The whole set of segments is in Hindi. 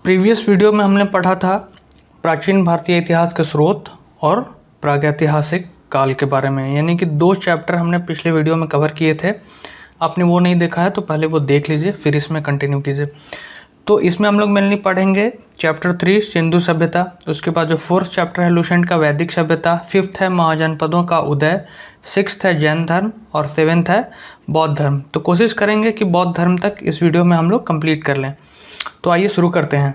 प्रीवियस वीडियो में हमने पढ़ा था प्राचीन भारतीय इतिहास के स्रोत और प्रागैतिहासिक काल के बारे में, यानी कि 2 चैप्टर हमने पिछले वीडियो में कवर किए थे। आपने वो नहीं देखा है तो पहले वो देख लीजिए, फिर इसमें कंटिन्यू कीजिए। तो इसमें हम लोग मेनली पढ़ेंगे चैप्टर 3 सिंधु सभ्यता, उसके बाद जो 4th चैप्टर है लुसेंट का वैदिक सभ्यता, 5th है महाजनपदों का उदय, 6th है जैन धर्म और 7th है बौद्ध धर्म। तो कोशिश करेंगे कि बौद्ध धर्म तक इस वीडियो में हम लोग कंप्लीट कर लें। तो आइए शुरू करते हैं।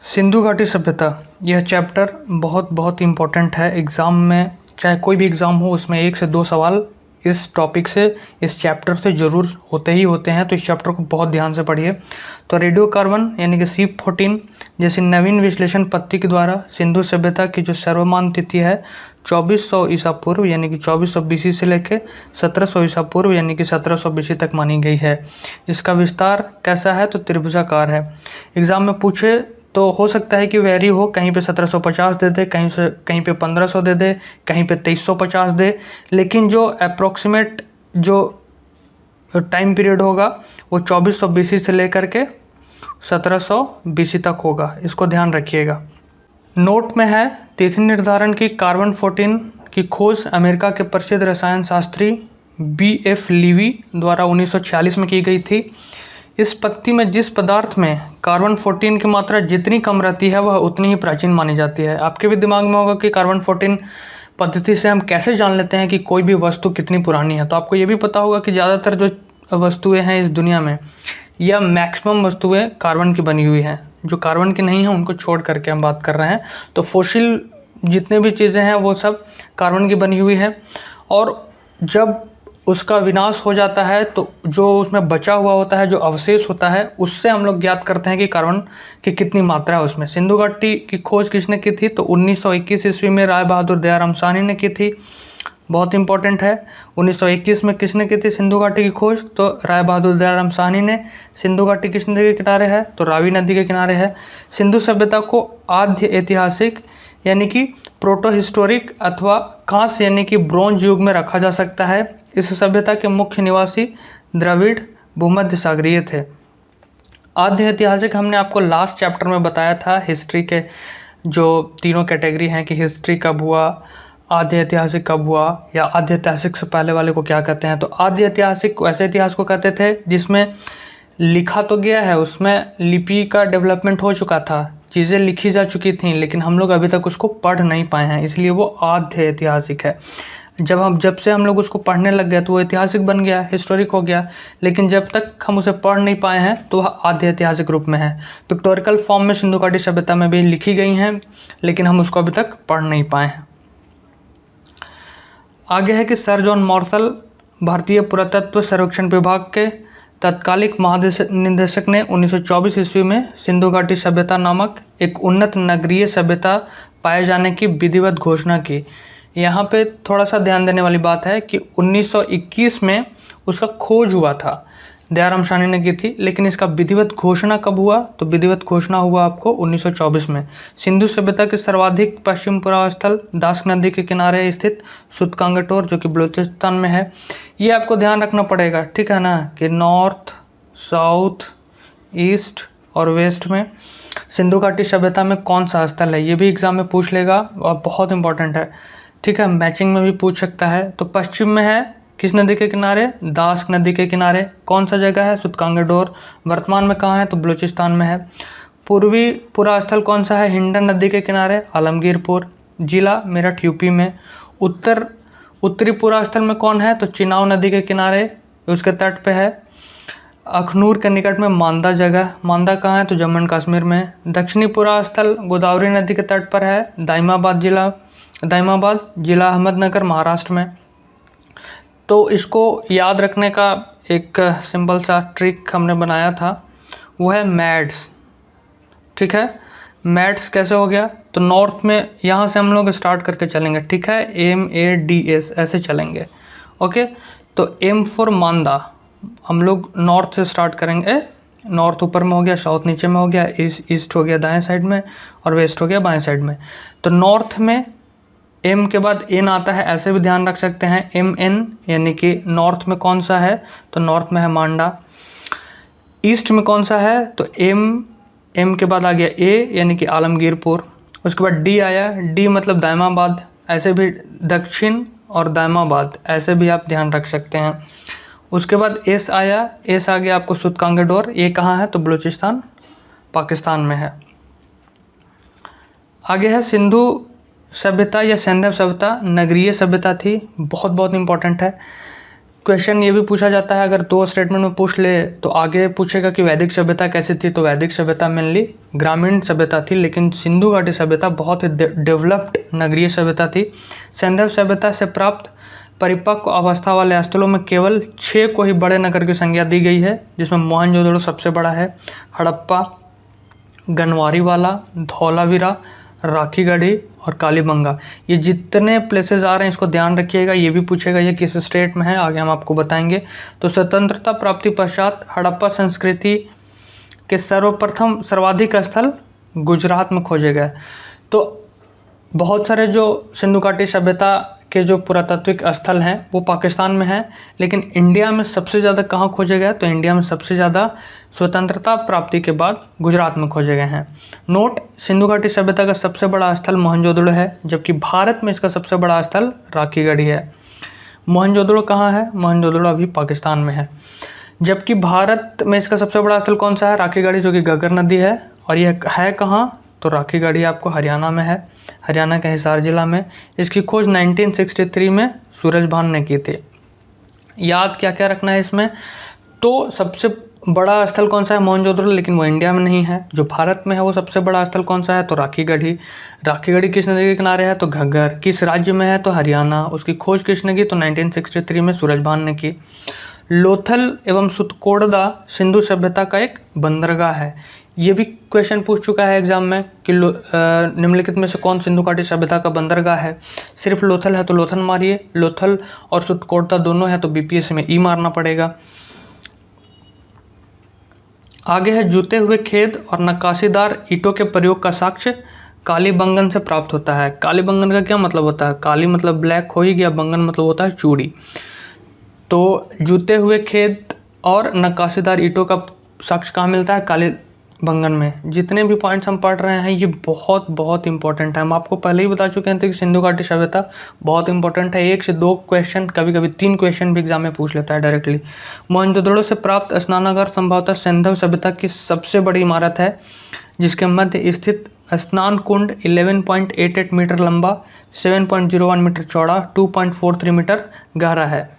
सिंधु घाटी सभ्यता, यह चैप्टर बहुत इम्पोर्टेंट है। एग्ज़ाम में चाहे कोई भी एग्ज़ाम हो, उसमें 1 से 2 सवाल इस टॉपिक से, इस चैप्टर से ज़रूर होते ही होते हैं। तो इस चैप्टर को बहुत ध्यान से पढ़िए। तो रेडियोकार्बन यानी कि C14 जैसी नवीन विश्लेषण पद्धति के द्वारा सिंधु सभ्यता की जो सर्वमान्य तिथि है 2400 ईसा पूर्व यानी कि 2400 BC से लेकर 1700 ईसा पूर्व यानी कि 1700 BC तक मानी गई है। इसका विस्तार कैसा है तो त्रिभुजाकार है। एग्ज़ाम में पूछे तो हो सकता है कि वेरी हो, कहीं पे 1750 दे दे, कहीं पे 1500 दे दे, कहीं पे 2350 दे, लेकिन जो अप्रॉक्सीमेट जो टाइम पीरियड होगा वो 2400 BC से लेकर के 1700 BC तक होगा। इसको ध्यान रखिएगा। नोट में है तिथि निर्धारण की कार्बन 14 की खोज अमेरिका के प्रसिद्ध रसायन शास्त्री B.F. लीवी द्वारा 1946 में की गई थी। इस पद्धति में जिस पदार्थ में कार्बन 14 की मात्रा जितनी कम रहती है वह उतनी ही प्राचीन मानी जाती है। आपके भी दिमाग में होगा कि कार्बन 14 पद्धति से हम कैसे जान लेते हैं कि कोई भी वस्तु कितनी पुरानी है। तो आपको ये भी पता होगा कि ज़्यादातर जो वस्तुएं हैं इस दुनिया में, या मैक्सिमम वस्तुएं कार्बन की बनी हुई हैं। जो कार्बन की नहीं है उनको छोड़ करके हम बात कर रहे हैं। तो फॉसिल जितने भी चीज़ें हैं वो सब कार्बन की बनी हुई है, और जब उसका विनाश हो जाता है तो जो उसमें बचा हुआ होता है, जो अवशेष होता है, उससे हम लोग ज्ञात करते हैं कि कार्बन की कितनी मात्रा है उसमें। सिंधु घाटी की खोज किसने की थी तो 1921 ईस्वी में राय बहादुर दयाराम साहनी ने की थी। बहुत इंपॉर्टेंट है। 1921 में किसने की थी सिंधु घाटी की खोज तो राय बहादुर दयाराम साहनी ने। सिंधु घाटी किस नदी के किनारे है तो रावी नदी के किनारे है। सिंधु सभ्यता को आद्य ऐतिहासिक यानी कि प्रोटो हिस्टोरिक अथवा कांस्य यानी कि ब्रोंज युग में रखा जा सकता है। इस सभ्यता के मुख्य निवासी द्रविड़ भूमध्य सागरीय थे। आद्य ऐतिहासिक हमने आपको लास्ट चैप्टर में बताया था। हिस्ट्री के जो तीनों कैटेगरी हैं कि हिस्ट्री कब हुआ, आद्य ऐतिहासिक कब हुआ, या आद्य ऐतिहासिक से पहले वाले को क्या कहते हैं। तो आद्य ऐतिहासिक वैसे इतिहास को कहते थे जिसमें लिखा तो गया है, उसमें लिपि का डेवलपमेंट हो चुका था, चीज़ें लिखी जा चुकी थी, लेकिन हम लोग अभी तक उसको पढ़ नहीं पाए हैं, इसलिए वो आद्य ऐतिहासिक है। जब से हम लोग उसको पढ़ने लग गए तो वो ऐतिहासिक बन गया, हिस्टोरिक हो गया, लेकिन जब तक हम उसे पढ़ नहीं पाए हैं तो वह आद्य ऐतिहासिक रूप में है। पिक्टोरिकल फॉर्म में सिंधु घाटी सभ्यता में भी लिखी गई हैं, लेकिन हम उसको अभी तक पढ़ नहीं पाए हैं। आगे है कि सर जॉन मार्शल भारतीय पुरातत्व सर्वेक्षण विभाग के तत्कालिक महानिदेशक ने 1924 ईस्वी में सिंधु घाटी सभ्यता नामक एक उन्नत नगरीय सभ्यता पाए जाने की विधिवत घोषणा की। यहाँ पे थोड़ा सा ध्यान देने वाली बात है कि 1921 में उसका खोज हुआ था, दयाराम साहनी ने की थी, लेकिन इसका विधिवत घोषणा कब हुआ तो विधिवत घोषणा हुआ आपको 1924 में। सिंधु सभ्यता के सर्वाधिक पश्चिम पुरास्थल दास नदी के किनारे स्थित सूतकांगटोर जो कि बलूचिस्तान में है। ये आपको ध्यान रखना पड़ेगा, ठीक है ना, कि नॉर्थ, साउथ, ईस्ट और वेस्ट में सिंधु घाटी सभ्यता में कौन सा स्थल है। ये भी एग्जाम में पूछ लेगा और बहुत इंपॉर्टेंट है, ठीक है, मैचिंग में भी पूछ सकता है। तो पश्चिम में है किस नदी के किनारे, दास नदी के किनारे। कौन सा जगह है सूतकांगटोर। वर्तमान में कहाँ है तो बलूचिस्तान में है। पूर्वी पुरास्थल कौन सा है, हिंडन नदी के किनारे, आलमगीरपुर। जिला मेरठ यूपी में। उत्तरी पुरास्थल में कौन है तो चिनाव नदी के किनारे, उसके तट पे है। अखनूर के निकट में मांदा जगह, मांदा कहाँ है तो जम्मू एंड कश्मीर में। दक्षिणी पुरास्थल गोदावरी नदी के तट पर है, दाइमाबाद जिला अहमदनगर महाराष्ट्र में। तो इसको याद रखने का एक सिंपल सा ट्रिक हमने बनाया था, वो है मैड्स, ठीक है। मैड्स कैसे हो गया तो नॉर्थ में यहाँ से हम लोग स्टार्ट करके चलेंगे, ठीक है, MADS ऐसे चलेंगे, ओके। तो M फॉर मांदा, हम लोग नॉर्थ से स्टार्ट करेंगे। नॉर्थ ऊपर में हो गया, साउथ नीचे में हो गया, ईस्ट हो गया दाएं साइड में, और वेस्ट हो गया बाएं साइड में। तो नॉर्थ में M के बाद N आता है, ऐसे भी ध्यान रख सकते हैं, MN यानी कि नॉर्थ में कौन सा है तो नॉर्थ में है मांडा। ईस्ट में कौन सा है तो एम के बाद आ गया ए यानी कि आलमगीरपुर। उसके बाद डी आया, डी मतलब दायमाबाद, ऐसे भी दक्षिण और दायमाबाद ऐसे भी आप ध्यान रख सकते हैं। उसके बाद एस आया, एस आ गया आपको सुतकांगडोर, ये कहाँ है तो बलूचिस्तान पाकिस्तान में है। आगे है सिंधु सभ्यता या सैंधव सभ्यता, नगरीय सभ्यता थी, बहुत बहुत इंपॉर्टेंट है। क्वेश्चन ये भी पूछा जाता है, अगर 2 स्टेटमेंट में पूछ ले तो आगे पूछेगा कि वैदिक सभ्यता कैसी थी, तो वैदिक सभ्यता मेनली ग्रामीण सभ्यता थी, लेकिन सिंधु घाटी सभ्यता बहुत ही डेवलप्ड नगरीय सभ्यता थी। सैंधव सभ्यता से प्राप्त परिपक्व अवस्था वाले स्थलों में केवल 6 को ही बड़े नगर की संज्ञा दी गई है, जिसमें मोहनजोदड़ो सबसे बड़ा है, हड़प्पा, गनवारीवाला, धौलावीरा, राखीगढ़ी और कालीबंगा। ये जितने प्लेसेस आ रहे हैं इसको ध्यान रखिएगा, ये भी पूछेगा ये किस स्टेट में है, आगे हम आपको बताएंगे। तो स्वतंत्रता प्राप्ति पश्चात हड़प्पा संस्कृति के सर्वाधिक स्थल गुजरात में खोजे गए। तो बहुत सारे जो सिंधु घाटी सभ्यता के जो पुरातात्विक स्थल हैं वो पाकिस्तान में हैं, लेकिन इंडिया में सबसे ज़्यादा कहाँ खोजे गए, तो इंडिया में सबसे ज़्यादा स्वतंत्रता प्राप्ति के बाद गुजरात में खोजे गए हैं। नोट, सिंधु घाटी सभ्यता का सबसे बड़ा स्थल मोहनजोदड़ो है, जबकि भारत में इसका सबसे बड़ा स्थल राखीगढ़ी है। मोहनजोदड़ो कहाँ है, मोहनजोदड़ो अभी पाकिस्तान में है, जबकि भारत में इसका सबसे बड़ा स्थल कौन सा है, राखीगढ़ी, जो कि घग्गर नदी है। और यह है कहाँ, तो राखीगढ़ी आपको हरियाणा में है, हरियाणा के हिसार जिला में। इसकी खोज 1963 में सूरजभान ने की थी। याद क्या क्या रखना है इसमें, तो सबसे बड़ा स्थल कौन सा है, मोहनजोदड़ो, लेकिन वो इंडिया में नहीं है। जो भारत में है वो सबसे बड़ा स्थल कौन सा है, तो राखीगढ़ी। राखीगढ़ी किस नदी के किनारे है, तो घग्गर। किस राज्य में है, तो हरियाणा। उसकी खोज किसने की, तो 1963 में सूरजभान ने की। लोथल एवं सुतकोड़दा सिंधु सभ्यता का एक बंदरगाह है। ये भी क्वेश्चन पूछ चुका है एग्जाम में कि निम्नलिखित में से कौन सिंधु घाटी सभ्यता का बंदरगाह है। सिर्फ लोथल है तो लोथल मारिए, लोथल और सुतकोड़दा दोनों है तो बीपीएससी में ई मारना पड़ेगा। आगे है जूते हुए खेद और नक्काशीदार ईंटों के प्रयोग का साक्ष्य कालीबंगन से प्राप्त होता है। कालीबंगन का क्या मतलब होता है, काली मतलब ब्लैक हो ही गया, बंगन मतलब होता है चूड़ी। तो जूते हुए खेद और नक्काशीदार ईंटों का साक्ष्य कहाँ मिलता है, कालीबंगन में। जितने भी पॉइंट्स हम पढ़ रहे हैं ये बहुत बहुत इंपॉर्टेंट है। हम आपको पहले ही बता चुके थे कि सिंधु घाटी सभ्यता बहुत इंपॉर्टेंट है। 1 से 2 क्वेश्चन, कभी कभी 3 क्वेश्चन भी एग्जाम में पूछ लेता है डायरेक्टली। मोहनजोदड़ो से प्राप्त स्नानागार संभवतः सैंधव सभ्यता की सबसे बड़ी इमारत है, जिसके मध्य स्थित स्नान कुंड 11.88 मीटर लंबा, 7.01 मीटर चौड़ा, 2.43 मीटर गहरा है।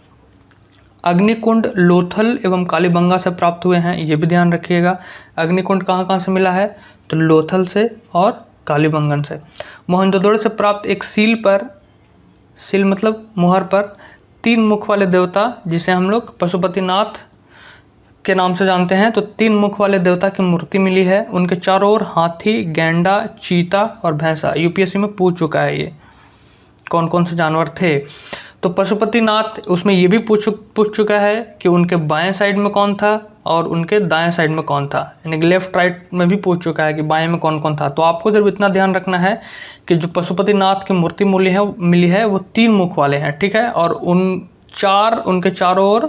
अग्निकुंड लोथल एवं कालीबंगा से प्राप्त हुए हैं, ये भी ध्यान रखिएगा। अग्निकुंड कहाँ कहाँ से मिला है, तो लोथल से और कालीबंगन से। मोहनजोदड़ो से प्राप्त एक सील पर, सील मतलब मुहर पर 3 मुख वाले देवता, जिसे हम लोग पशुपतिनाथ के नाम से जानते हैं, तो 3 मुख वाले देवता की मूर्ति मिली है। उनके चारों ओर हाथी, गैंडा, चीता और भैंसा। यूपीएससी में पूछ चुका है ये कौन कौन से जानवर थे। तो पशुपतिनाथ उसमें ये भी पूछ चुका है कि उनके बाएं साइड में कौन था और उनके दाएं साइड में कौन था, यानी लेफ्ट राइट में भी पूछ चुका है कि बाएं में कौन कौन था। तो आपको सिर्फ इतना ध्यान रखना है कि जो पशुपतिनाथ की मूर्ति मिली है वो 3 मुख वाले हैं, ठीक है। और उनके चारों ओर,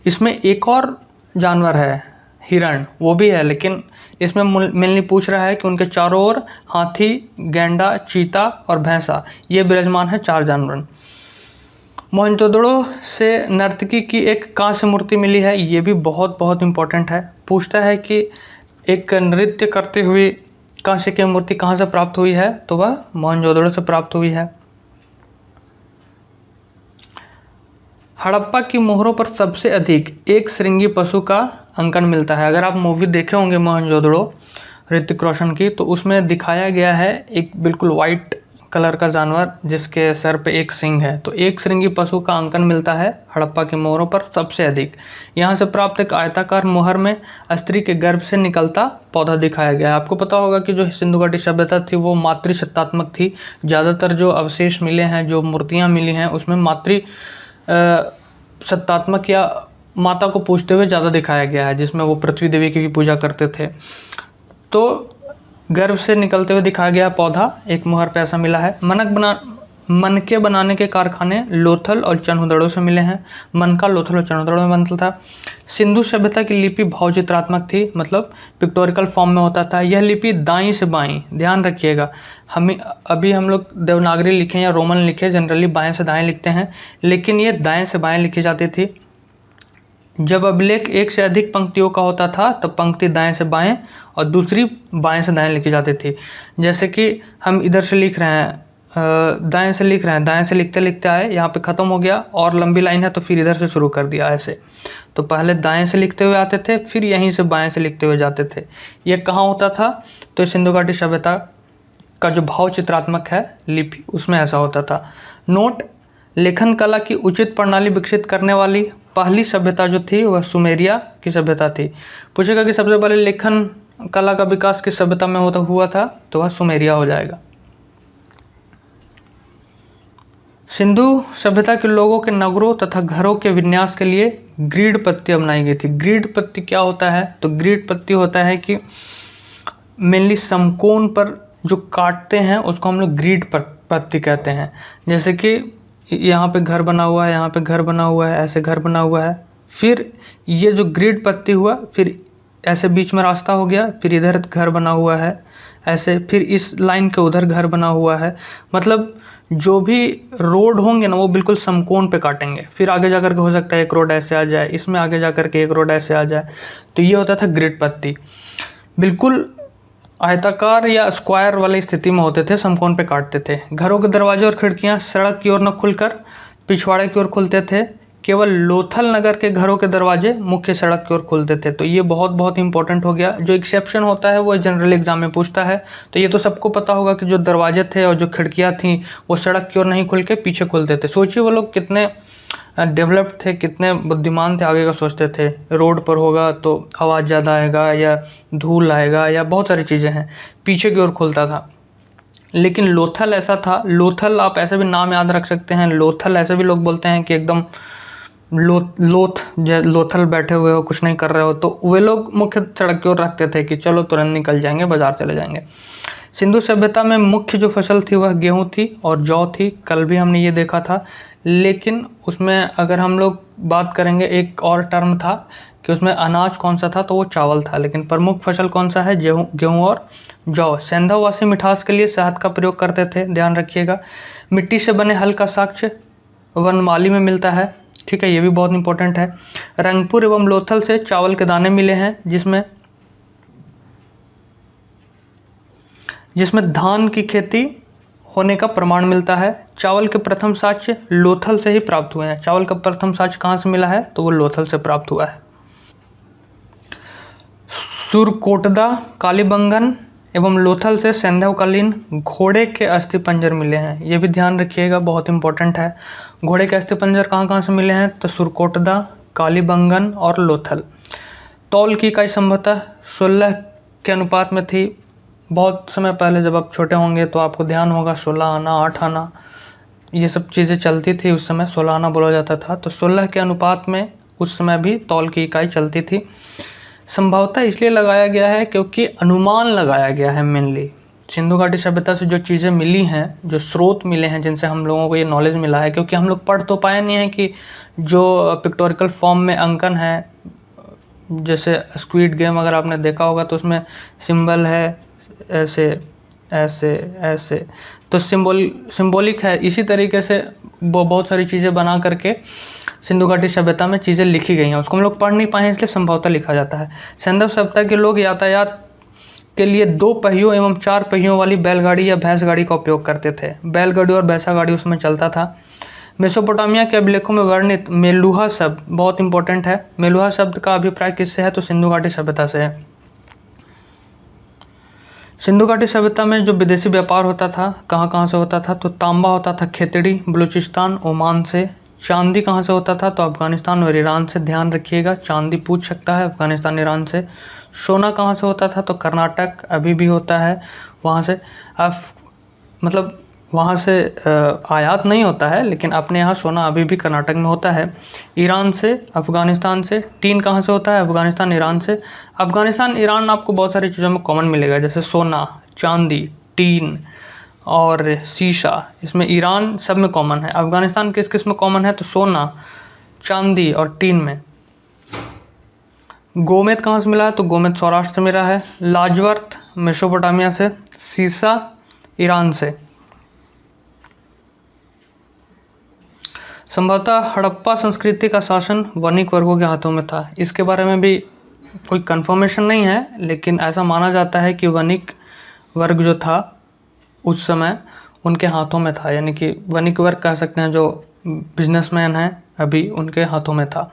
इसमें एक और जानवर है हिरण, वो भी है, लेकिन इसमें मेनली पूछ रहा है कि उनके चारों ओर हाथी, गैंडा, चीता और भैंसा, ये विराजमान है 4 जानवर। मोहनजोदड़ो से नर्तकी की एक कांस्य मूर्ति मिली है, ये भी बहुत बहुत इंपॉर्टेंट है। पूछता है कि एक नृत्य करते हुए कांस्य की मूर्ति कहाँ से प्राप्त हुई है, तो वह मोहनजोदड़ो से प्राप्त हुई है। हड़प्पा की मोहरों पर सबसे अधिक एक श्रृंगी पशु का अंकन मिलता है। अगर आप मूवी देखे होंगे मोहनजोदड़ो ऋतिक रोशन की, तो उसमें दिखाया गया है एक बिल्कुल वाइट कलर का जानवर जिसके सर पे एक सिंग है। तो एक श्रृंगी पशु का अंकन मिलता है हड़प्पा की मोहरों पर सबसे अधिक। यहाँ से प्राप्त एक आयताकार मोहर में स्त्री के गर्भ से निकलता पौधा दिखाया गया है। आपको पता होगा कि जो सिंधु घाटी सभ्यता थी वो मातृसत्तात्मक थी। ज़्यादातर जो अवशेष मिले हैं, जो मूर्तियाँ मिली हैं, उसमें मातृ सत्तात्मक या माता को पूजते हुए ज़्यादा दिखाया गया है, जिसमें वो पृथ्वी देवी की भी पूजा करते थे। तो गर्भ से निकलते हुए दिखाया गया पौधा एक मुहर पे ऐसा मिला है। मनके बनाने के कारखाने लोथल और चनहुदड़ों से मिले हैं। मनका लोथल और चनहुदड़ों में बनता था। सिंधु सभ्यता की लिपि भावचित्रात्मक थी, मतलब पिक्टोरिकल फॉर्म में होता था। यह लिपि दाईं से बाईं, ध्यान रखिएगा, हम लोग देवनागरी लिखें या रोमन लिखें जनरली बाएं से दाएं लिखते हैं, लेकिन ये दाएं से बाएं लिखी जाती थी। जब अभिलेख एक से अधिक पंक्तियों का होता था तब पंक्ति दाएं से बाएं और दूसरी बाएं से दाएं लिखी जाती थी। जैसे कि हम इधर से लिख रहे हैं, दाएं से लिख रहे हैं, दाएं से लिखते लिखते आए, यहाँ पे ख़त्म हो गया और लंबी लाइन है तो फिर इधर से शुरू कर दिया ऐसे। तो पहले दाएं से लिखते हुए आते थे, फिर यहीं से बाएं से लिखते हुए जाते थे। ये कहाँ होता था? तो सिंधु घाटी सभ्यता का जो भाव चित्रात्मक है लिपि, उसमें ऐसा होता था। नोट: लेखन कला की उचित प्रणाली विकसित करने वाली पहली सभ्यता जो थी वह सुमेरिया की सभ्यता थी। पूछेगा कि सबसे पहले लेखन कला का विकास किस सभ्यता में हुआ था, तो वह सुमेरिया हो जाएगा। सिंधु सभ्यता के लोगों के नगरों तथा घरों के विन्यास के लिए ग्रीड पत्ती बनाई गई थी। ग्रीड पत्ती क्या होता है? तो ग्रीड पत्ती होता है कि मेनली समकोण पर जो काटते हैं उसको हम लोग ग्रीड पत्ती कहते हैं। जैसे कि यहाँ पे घर बना हुआ है, यहाँ पे घर बना हुआ है, ऐसे घर बना हुआ है, फिर ये जो ग्रिड पत्ती हुआ, फिर ऐसे बीच में रास्ता हो गया, फिर इधर घर बना हुआ है ऐसे, फिर इस लाइन के उधर घर बना हुआ है। मतलब जो भी रोड होंगे ना वो बिल्कुल समकोण पे काटेंगे। फिर आगे जाकर के हो सकता है एक रोड ऐसे आ जाए, इसमें आगे जाकर के एक रोड ऐसे आ जाए। तो ये होता था ग्रिड पत्ती। बिल्कुल आयताकार या स्क्वायर वाली स्थिति में होते थे, समकोण पे काटते थे। घरों के दरवाजे और खिड़कियां सड़क की ओर न खुलकर पिछवाड़े की ओर खुलते थे। केवल लोथल नगर के घरों के दरवाजे मुख्य सड़क की ओर खुलते थे। तो ये बहुत इंपॉर्टेंट हो गया। जो एक्सेप्शन होता है वो जनरल एग्जाम में पूछता है। तो ये तो सबको पता होगा कि जो दरवाजे थे और जो खिड़कियाँ थी वो सड़क की ओर नहीं खुल के पीछे खुलते थे। सोचिए वो लोग कितने डेवलप्ड थे, कितने बुद्धिमान थे, आगे का सोचते थे। रोड पर होगा तो आवाज़ ज़्यादा आएगा या धूल आएगा या बहुत सारी चीज़ें हैं, पीछे की ओर खुलता था। लेकिन लोथल ऐसा था, लोथल आप ऐसे भी नाम याद रख सकते हैं। लोथल ऐसे भी लोग बोलते हैं कि एकदम लोथल बैठे हुए हो, कुछ नहीं कर रहे हो, तो वे लोग मुख्य सड़क की ओर रखते थे कि चलो तुरंत निकल जाएंगे, बाजार चले जाएंगे। सिंधु सभ्यता में मुख्य जो फसल थी वह गेहूं थी और जौ थी। कल भी हमने ये देखा था। लेकिन उसमें अगर हम लोग बात करेंगे, एक और टर्म था कि उसमें अनाज कौन सा था, तो वो चावल था। लेकिन प्रमुख फसल कौन सा है? गेहूं और जौ। सेंधावासी मिठास के लिए शहद का प्रयोग करते थे, ध्यान रखिएगा। मिट्टी से बने हल का साक्ष्य वनमाली में मिलता है, ठीक है, ये भी बहुत इंपॉर्टेंट है। रंगपुर एवं लोथल से चावल के दाने मिले हैं, जिसमें धान की खेती होने का प्रमाण मिलता है। चावल के प्रथम साक्ष्य लोथल से ही प्राप्त हुए हैं। चावल का प्रथम साक्ष्य कहाँ से मिला है? तो वो लोथल से प्राप्त हुआ है। सुरकोटदा, कालीबंगन एवं लोथल से सैंधवकालीन घोड़े के अस्थिपंजर मिले हैं। ये भी ध्यान रखिएगा, बहुत इंपॉर्टेंट है। घोड़े के अस्थिपंजर कहाँ कहाँ से मिले हैं? तो सुरकोटदा, कालीबंगन और लोथल। तौल की इकाई संभवतः 16 के अनुपात में थी। बहुत समय पहले जब आप छोटे होंगे तो आपको ध्यान होगा 16 आना, 8 आना, ये सब चीज़ें चलती थी उस समय। 16 आना बोला जाता था। तो 16 के अनुपात में उस समय भी तौल की इकाई चलती थी। संभवतः इसलिए लगाया गया है क्योंकि अनुमान लगाया गया है। मेनली सिंधु घाटी सभ्यता से जो चीज़ें मिली हैं, जो स्रोत मिले हैं जिनसे हम लोगों को ये नॉलेज मिला है, क्योंकि हम लोग पढ़ तो पाए नहीं है कि जो पिक्टोरिकल फॉर्म में अंकन है, जैसे स्क्विड गेम अगर आपने देखा होगा तो उसमें सिंबल है ऐसे ऐसे ऐसे, तो सिंबॉलिक है। इसी तरीके से वो बहुत सारी चीज़ें बना करके सिंधु घाटी सभ्यता में चीज़ें लिखी गई हैं, उसको हम लोग पढ़ नहीं पाए हैं, इसलिए संभवतः लिखा जाता है। सिंधु सभ्यता के लोग यातायात के लिए 2 पहियों एवं 4 पहियों वाली बैलगाड़ी या भैंस गाड़ी का उपयोग करते थे। बैलगाड़ी और भैंसा गाड़ी उसमें चलता था। मेसोपोटामिया के अभिलेखों में वर्णित मेलुहा शब्द बहुत इंपॉर्टेंट है। मेलुहा शब्द का अभिप्राय किससे है? तो सिंधु घाटी सभ्यता से है। सिंधु घाटी सभ्यता में जो विदेशी व्यापार होता था, कहाँ कहाँ से होता था? तो तांबा होता था खेतड़ी, बलूचिस्तान, ओमान से। चांदी कहाँ से होता था? तो अफगानिस्तान और ईरान से। ध्यान रखिएगा, चांदी पूछ सकता है अफगानिस्तान ईरान से। सोना कहाँ से होता था? तो कर्नाटक, अभी भी होता है वहाँ से। मतलब वहाँ से आयात नहीं होता है, लेकिन अपने यहाँ सोना अभी भी कर्नाटक में होता है। ईरान से, अफ़गानिस्तान से। टीन कहाँ से होता है? अफ़गानिस्तान ईरान से। अफ़गानिस्तान ईरान आपको बहुत सारी चीज़ों में कॉमन मिलेगा, जैसे सोना, चांदी, टीन और शीशा, इसमें ईरान सब में कॉमन है। अफगानिस्तान किस किस में कॉमन है? तो सोना, चांदी और टीन में। गोमेद कहाँ से मिला है? तो गोमेद सौराष्ट्र से मिला है। लाजवर्थ मेसोपोटामिया से। शीशा ईरान से। संभवतः हड़प्पा संस्कृति का शासन वणिक वर्गों के हाथों में था। इसके बारे में भी कोई कंफर्मेशन नहीं है, लेकिन ऐसा माना जाता है कि वणिक वर्ग जो था उस समय उनके हाथों में था, यानी कि वणिक वर्ग कह सकते हैं, जो बिजनेसमैन हैं अभी उनके हाथों में था।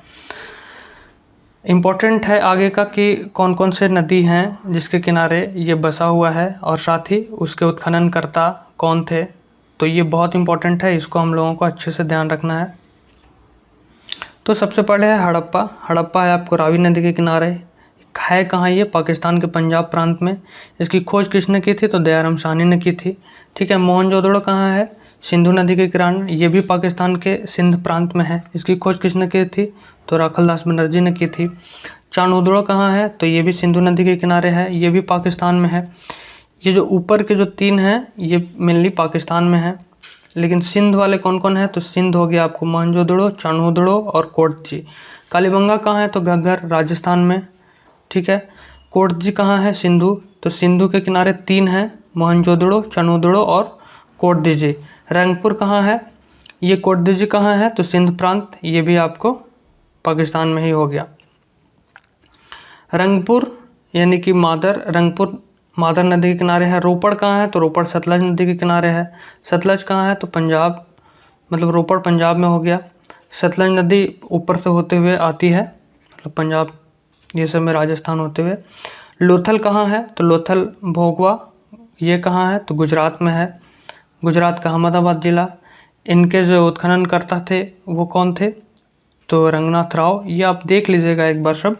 इम्पोर्टेंट है आगे का कि कौन कौन से नदी हैं जिसके किनारे ये बसा हुआ है, और साथ ही उसके उत्खननकर्ता कौन थे। तो ये बहुत इम्पोर्टेंट है, इसको हम लोगों को अच्छे से ध्यान रखना है। तो सबसे पहले है हड़प्पा। हड़प्पा है आपको रावी नदी के किनारे, है कहाँ? ये पाकिस्तान के पंजाब प्रांत में। इसकी खोज किसने की थी? तो दयाराम साहनी ने की थी। ठीक है। मोहनजोदड़ो कहाँ है? सिंधु नदी के किनारे, ये भी पाकिस्तान के सिंध प्रांत में है। इसकी खोज किसने की थी? तो राखलदास बनर्जी ने की थी। चाणूदड़ो कहाँ है? तो ये भी सिंधु नदी के किनारे है, ये भी पाकिस्तान में है। ये जो ऊपर के जो 3 हैं ये मेनली पाकिस्तान में है, लेकिन सिंध वाले कौन कौन है? तो सिंध हो गया आपको मोहनजोदड़ो, चाणूदड़ो और कोटची। कालीबंगा कहाँ है? तो घग्गर राजस्थान में। ठीक है। कोटची कहाँ है? सिंधु। तो सिंधु के किनारे 3 हैं, मोहनजोदड़ो, चाणूदड़ो और कोटदीजी। रंगपुर कहाँ है? ये कोटदीजी कहाँ है? तो सिंध प्रांत, ये भी आपको पाकिस्तान में ही हो गया। रंगपुर यानी कि मादर, रंगपुर मादर नदी के किनारे है। रोपड़ कहाँ है? तो रोपड़ सतलज नदी के किनारे है। सतलज कहाँ है? तो पंजाब, मतलब रोपड़ पंजाब में हो गया। सतलज नदी ऊपर से होते हुए आती है, मतलब पंजाब ये सब में राजस्थान होते हुए। लोथल कहाँ है? तो लोथल भोगवा, ये कहाँ है? तो गुजरात में है, गुजरात का अहमदाबाद जिला। इनके जो उत्खननकर्ता थे वो कौन थे? तो रंगनाथ राव, ये आप देख लीजिएगा एक बार सब।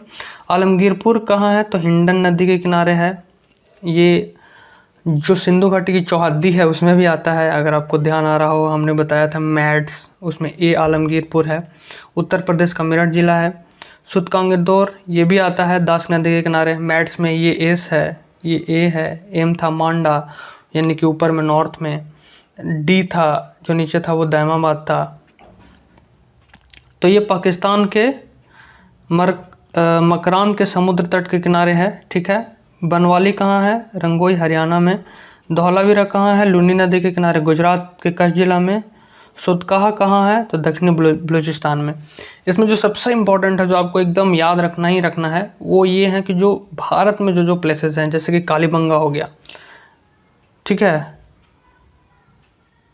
आलमगीरपुर कहाँ है? तो हिंडन नदी के किनारे है। ये जो सिंधु घाटी की चौहद्दी है उसमें भी आता है, अगर आपको ध्यान आ रहा हो, हमने बताया था मैड्स, उसमें ए आलमगीरपुर है। उत्तर प्रदेश का मेरठ जिला है। सुतकांगदौर ये भी आता है दास नदी के किनारे। मैड्स में ये एस है, ये ए है। एम था मांडा, यानी कि ऊपर में नॉर्थ में। डी था, जो नीचे था वो दैमाबाद था। तो ये पाकिस्तान के मकरान के समुद्र तट के किनारे है। ठीक है। बनवाली कहाँ है? रंगोई हरियाणा में। धौलावीरा कहाँ है? लूनी नदी के किनारे, गुजरात के कच्छ जिला में। सुतकाहा कहाँ है? तो दक्षिणी बलूचिस्तान में। इसमें जो सबसे इम्पोर्टेंट है, जो आपको एकदम याद रखना ही रखना है, वो ये है कि जो भारत में जो जो प्लेसेस हैं, जैसे कि कालीबंगा हो गया। ठीक है।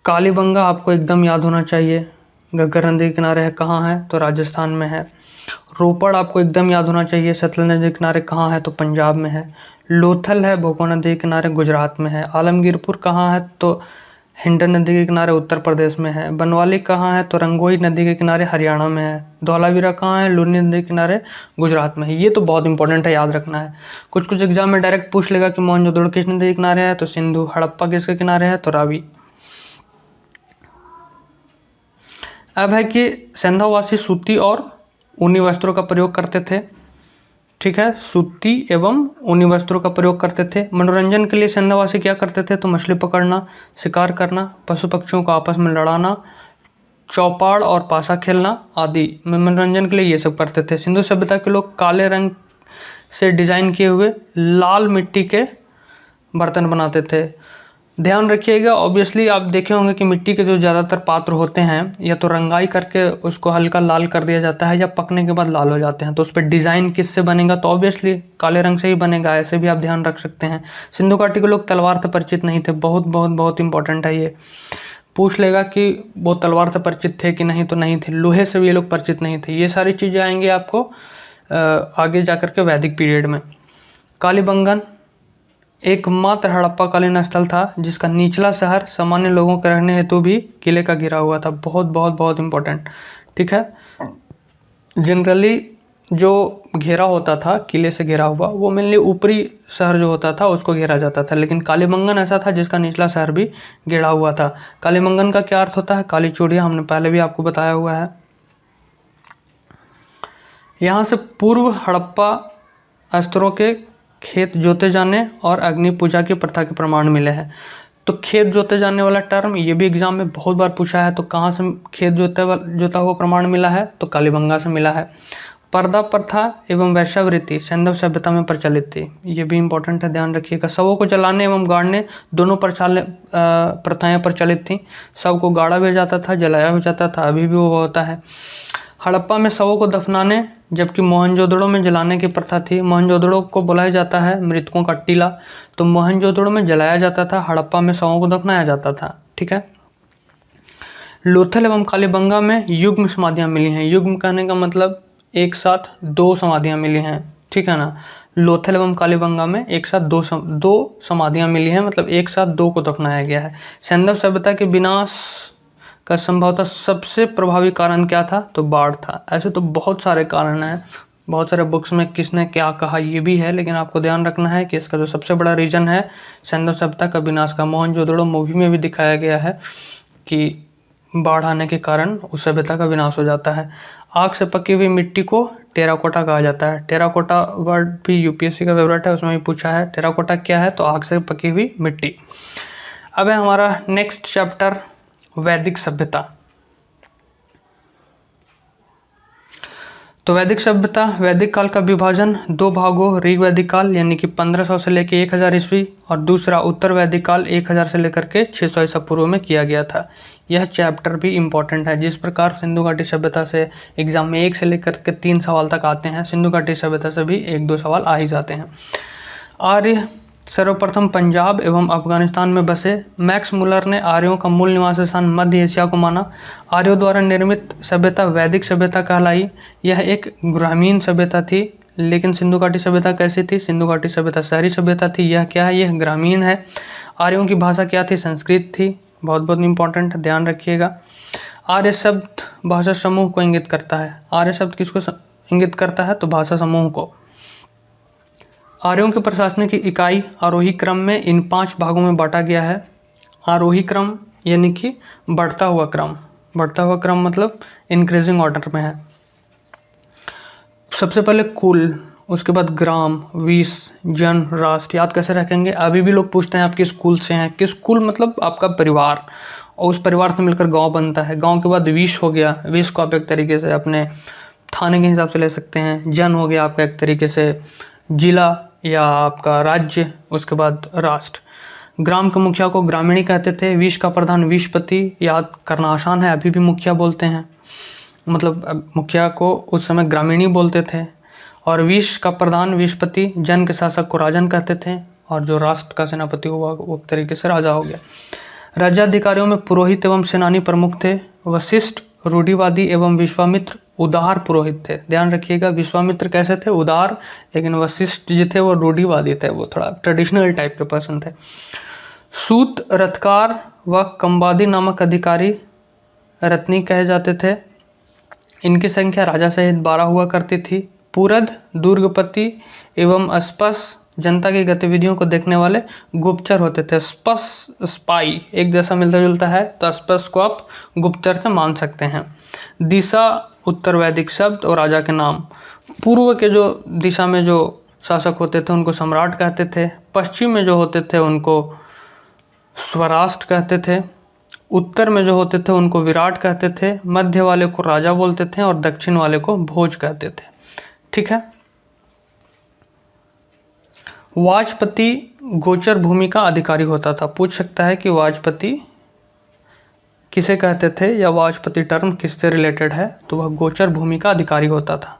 कालीबंगा आपको एकदम याद होना चाहिए, घग्गर नदी के किनारे है। कहाँ है? तो राजस्थान में है। रोपड़ आपको एकदम याद होना चाहिए, सतलज नदी के किनारे। कहाँ है? तो पंजाब में है। लोथल है भोगवा नदी के किनारे, गुजरात में है। आलमगीरपुर कहाँ है? तो हिंडन नदी के किनारे, उत्तर प्रदेश में है। बनवाली कहाँ है? तो रंगोई नदी के किनारे, हरियाणा में है। धौलावीरा कहाँ है? लूनी नदी के किनारे, गुजरात में है। ये तो बहुत इंपॉर्टेंट है, याद रखना है। कुछ कुछ एग्जाम में डायरेक्ट पूछ लेगा कि मोहनजोदड़ो किस नदी के किनारे है? तो सिंधु। हड़प्पा किसके किनारे है? तो रावी। अब है कि सिंधुवासी सूती और ऊनी वस्त्रों का प्रयोग करते थे। ठीक है। सूती एवं ऊनी वस्त्रों का प्रयोग करते थे। मनोरंजन के लिए सिंधुवासी क्या करते थे? तो मछली पकड़ना, शिकार करना, पशु पक्षियों को आपस में लड़ाना, चौपाड़ और पासा खेलना आदि में मनोरंजन के लिए ये सब करते थे। सिंधु सभ्यता के लोग काले रंग से डिजाइन किए हुए लाल मिट्टी के बर्तन बनाते थे। ध्यान रखिएगा, ऑब्वियसली आप देखे होंगे कि मिट्टी के जो ज़्यादातर पात्र होते हैं, या तो रंगाई करके उसको हल्का लाल कर दिया जाता है, या पकने के बाद लाल हो जाते हैं। तो उस पर डिज़ाइन किससे बनेगा? तो ऑब्वियसली काले रंग से ही बनेगा, ऐसे भी आप ध्यान रख सकते हैं। सिंधु घाटी के लोग तलवार से परिचित नहीं थे। बहुत बहुत बहुत इंपॉर्टेंट है ये, पूछ लेगा कि वो तलवार से परिचित थे कि नहीं, तो नहीं थे। लोहे से भी ये लोग परिचित नहीं थे। ये सारी चीज़ें आएंगी आपको आगे जाकर के वैदिक पीरियड में। कालीबंगन एकमात्र हड़प्पाकालीन स्थल था जिसका निचला शहर सामान्य लोगों के रहने हेतु भी किले का घिरा हुआ था। बहुत बहुत बहुत इंपॉर्टेंट। ठीक है। जनरली जो घेरा होता था, किले से घेरा हुआ, वो मेनली ऊपरी शहर जो होता था उसको घेरा जाता था, लेकिन कालीबंगन ऐसा था जिसका निचला शहर भी घेरा हुआ था। कालीबंगन का क्या अर्थ होता है? काली चूड़ियाँ, हमने पहले भी आपको बताया हुआ है। यहाँ से पूर्व हड़प्पा अस्त्रों के खेत जोते जाने और अग्नि पूजा की प्रथा के प्रमाण मिले हैं। तो खेत जोते जाने वाला टर्म ये भी एग्जाम में बहुत बार पूछा है। तो कहाँ से खेत जोता हुआ प्रमाण मिला है? तो कालीबंगा से मिला है। पर्दा प्रथा एवं वैश्यावृत्ति सैंधव सभ्यता में प्रचलित थी, ये भी इंपॉर्टेंट है, ध्यान रखिएगा। शवों को जलाने एवं गाड़ने दोनों प्रथाएं प्रचलित थी। शव को गाड़ा भी जाता था, जलाया भी जाता था, अभी भी वो होता है। हड़प्पा में शवों को दफनाने जबकि मोहनजोदड़ो में जलाने की प्रथा थी। मोहनजोदड़ो को बुलाया जाता है मृतकों का टीला, तो मोहनजोदड़ो में जलाया जाता था, हड़प्पा में शवों को दफनाया जाता था। ठीक है। लोथल एवं कालीबंगा में युग्म समाधियां मिली हैं। युग्म कहने का मतलब एक साथ दो समाधियां मिली हैं, ठीक है ना। लोथल एवं कालीबंगा में एक साथ दो समाधियां मिली हैं, मतलब एक साथ दो को दफनाया गया है। सैंधव सभ्यता के विनाश का संभवतः सबसे प्रभावी कारण क्या था? तो बाढ़ था। ऐसे तो बहुत सारे कारण हैं, बहुत सारे बुक्स में किसने क्या कहा ये भी है, लेकिन आपको ध्यान रखना है कि इसका जो सबसे बड़ा रीजन है सैंधव सभ्यता का विनाश का। मोहनजोदड़ो मूवी में भी दिखाया गया है कि बाढ़ आने के कारण उस सभ्यता का विनाश हो जाता है। आग से पकी हुई मिट्टी को टेराकोटा कहा जाता है। टेराकोटा वर्ड भी यूपीएससी का फेवरेट है, उसमें भी पूछा है। टेराकोटा क्या है? तो आग से पकी हुई मिट्टी। अब है हमारा नेक्स्ट चैप्टर वैदिक सभ्यता। तो वैदिक सभ्यता, वैदिक काल का विभाजन दो भागों ऋग वैदिक काल यानी कि 1500 से लेकर 1000 ईस्वी और दूसरा उत्तर वैदिक काल 1000 से लेकर के 600 ईसा पूर्व में किया गया था। यह चैप्टर भी इम्पोर्टेंट है। जिस प्रकार सिंधु घाटी सभ्यता से एग्जाम में 1 से लेकर के 3 सवाल तक आते हैं, सिंधु घाटी सभ्यता से भी 1-2 सवाल आ ही जाते हैं। आर्य सर्वप्रथम पंजाब एवं अफगानिस्तान में बसे। मैक्स मुलर ने आर्यों का मूल निवास स्थान मध्य एशिया को माना। आर्यों द्वारा निर्मित सभ्यता वैदिक सभ्यता कहलाई। यह एक ग्रामीण सभ्यता थी। लेकिन सिंधु घाटी सभ्यता कैसी थी? सिंधु घाटी सभ्यता शहरी सभ्यता थी। यह क्या है? यह ग्रामीण है। आर्यों की भाषा क्या थी? संस्कृत थी। बहुत बहुत इंपॉर्टेंट, ध्यान रखिएगा। आर्य शब्द भाषा समूह को इंगित करता है। आर्य शब्द किसको इंगित करता है? तो भाषा समूह को। आर्यों के प्रशासनिक इकाई आरोही क्रम में इन 5 भागों में बांटा गया है। आरोही क्रम यानी कि बढ़ता हुआ क्रम। बढ़ता हुआ क्रम मतलब इंक्रीजिंग ऑर्डर में है। सबसे पहले कुल, उसके बाद ग्राम, विष, जन, राष्ट्र। याद कैसे रखेंगे? अभी भी लोग पूछते हैं आप किस कुल से हैं। किस कुल मतलब आपका परिवार, और उस परिवार से मिलकर गांव बनता है। गांव के बाद विष हो गया। विष को आप एक तरीके से अपने थाने के हिसाब से ले सकते हैं। जन हो गया आपका एक तरीके से जिला या आपका राज्य, उसके बाद राष्ट्र। ग्राम के मुखिया को ग्रामीणी कहते थे। विष का प्रधान विषपति, याद करना आसान है, अभी भी मुखिया बोलते हैं, मतलब मुखिया को उस समय ग्रामीणी बोलते थे। और विष का प्रधान विषपति, जन के शासक को राजन कहते थे, और जो राष्ट्र का सेनापति हुआ वो एक तरीके से राजा हो गया। राज्याधिकारियों में पुरोहित एवं सेनानी प्रमुख थे। वशिष्ठ रूढ़िवादी एवं विश्वामित्र उदार पुरोहित थे। ध्यान रखिएगा, विश्वामित्र कैसे थे? उदार। लेकिन वशिष्ठ जी थे वो रूढ़िवादी थे, वो थोड़ा ट्रेडिशनल टाइप के पर्सन थे। सूत, रथकार व कंबादी नामक अधिकारी रत्नी कहे जाते थे। इनकी संख्या राजा सहित 12 हुआ करती थी। पुरद, दुर्गपति एवं अस्पस जनता की गतिविधियों को देखने वाले गुप्तचर होते थे। स्पस, स्पाई एक जैसा मिलता जुलता है, तो स्पस को आप गुप्तचर से मान सकते हैं। दिशा उत्तर वैदिक शब्द और राजा के नाम। पूर्व के जो दिशा में जो शासक होते थे उनको सम्राट कहते थे। पश्चिम में जो होते थे उनको स्वराष्ट्र कहते थे। उत्तर में जो होते थे उनको विराट कहते थे। मध्य वाले को राजा बोलते थे और दक्षिण वाले को भोज कहते थे। ठीक है। वाजपति गोचर भूमि का अधिकारी होता था। पूछ सकता है कि वाजपति किसे कहते थे या वाजपति टर्म किससे रिलेटेड है? तो वह गोचर भूमि का अधिकारी होता था।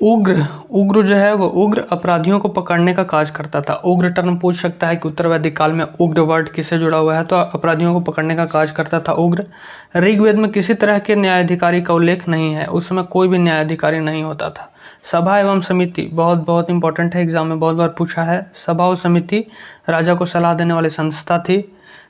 उग्र, उग्र जो है वो उग्र अपराधियों को पकड़ने का कार्य करता था। उग्र टर्म पूछ सकता है कि उत्तर वैदिक काल में उग्र वर्ड किससे जुड़ा हुआ है? तो अपराधियों को पकड़ने का कार्य करता था उग्र। ऋग्वेद में किसी तरह के न्यायाधिकारी का उल्लेख नहीं है। उस समय कोई भी न्यायाधिकारी नहीं होता था। सभा एवं समिति बहुत बहुत इंपॉर्टेंट है, एग्जाम में बहुत बार पूछा है। सभा और समिति राजा को सलाह देने वाली संस्था थी।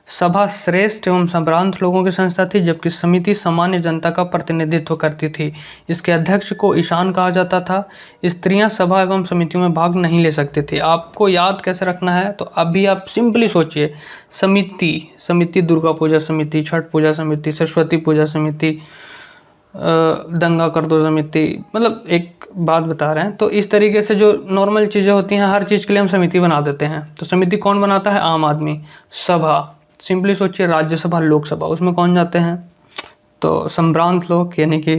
सभा श्रेष्ठ एवं संभ्रांत लोगों की संस्था थी, जबकि समिति सामान्य जनता का प्रतिनिधित्व करती थी। इसके अध्यक्ष को ईशान कहा जाता था। स्त्रियां सभा एवं समितियों में भाग नहीं ले सकती थी। आपको याद कैसे रखना है? तो अभी आप सिंपली सोचिए, समिति, समिति दुर्गा पूजा समिति, छठ पूजा समिति, सरस्वती पूजा समिति, दंगा कर दो समिति, मतलब एक बात बता रहे हैं। तो इस तरीके से जो नॉर्मल चीज़ें होती हैं, हर चीज़ के लिए हम समिति बना देते हैं। तो समिति कौन बनाता है? आम आदमी। सभा, सिंपली सोचिए राज्यसभा, लोकसभा, उसमें कौन जाते हैं? तो संभ्रांत लोग, यानी कि